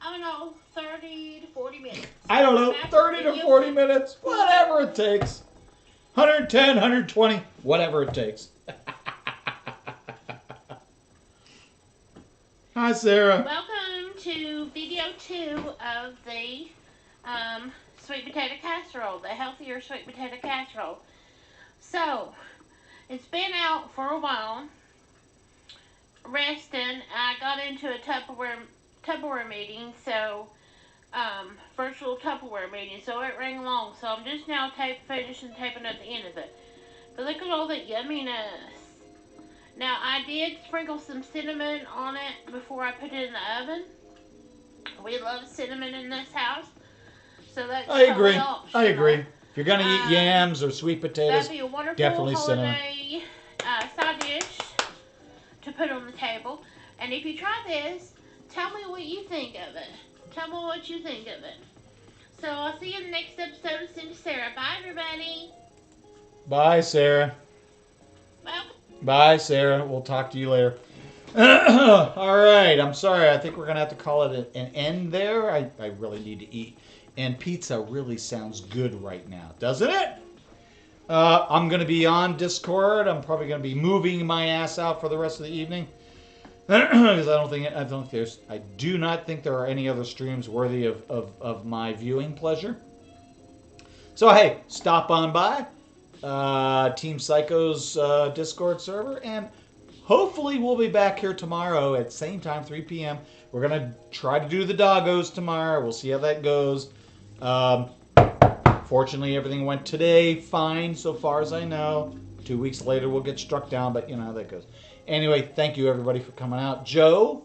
I don't know, 30 to 40 minutes. I don't know, 30 to 40 minutes, whatever it takes. 110, 120, whatever it takes. Hi, Sarah. Welcome to video 2 of the sweet potato casserole, the healthier sweet potato casserole. So, it's been out for a while, resting. I got into a Tupperware meeting, so virtual Tupperware meeting, so it ran long. So I'm just now finishing taping at the end of it. But look at all that yumminess. Now I did sprinkle some cinnamon on it before I put it in the oven. We love cinnamon in this house, so that's I agree. totally optional. I agree. If you're gonna eat yams or sweet potatoes, That'd be a wonderful definitely cinnamon. holiday side dish to put on the table. And if you try this, tell me what you think of it. Tell me what you think of it. So I'll see you in the next episode of Cindy Sarah. Bye, everybody. Bye, Sarah. Well, Bye, Sarah. We'll talk to you later. All right. I'm sorry. I think we're going to have to call it an end there. I really need to eat. And pizza really sounds good right now, doesn't it? I'm going to be on Discord. I'm probably going to be moving my ass out for the rest of the evening. Because I do not think there are any other streams worthy of my viewing pleasure. So, hey, stop on by. Team Psycho's Discord server, and hopefully we'll be back here tomorrow at same time, 3 p.m. We're going to try to do the doggos tomorrow. We'll see how that goes. Fortunately, everything went today fine so far as I know. 2 weeks later, we'll get struck down, but you know how that goes. Anyway, thank you everybody for coming out. Joe,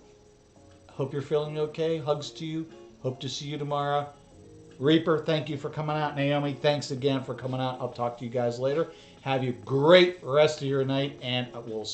hope you're feeling okay. Hugs to you. Hope to see you tomorrow. Reaper, thank you for coming out. Naomi, thanks again for coming out. I'll talk to you guys later. Have you great rest of your night, and we'll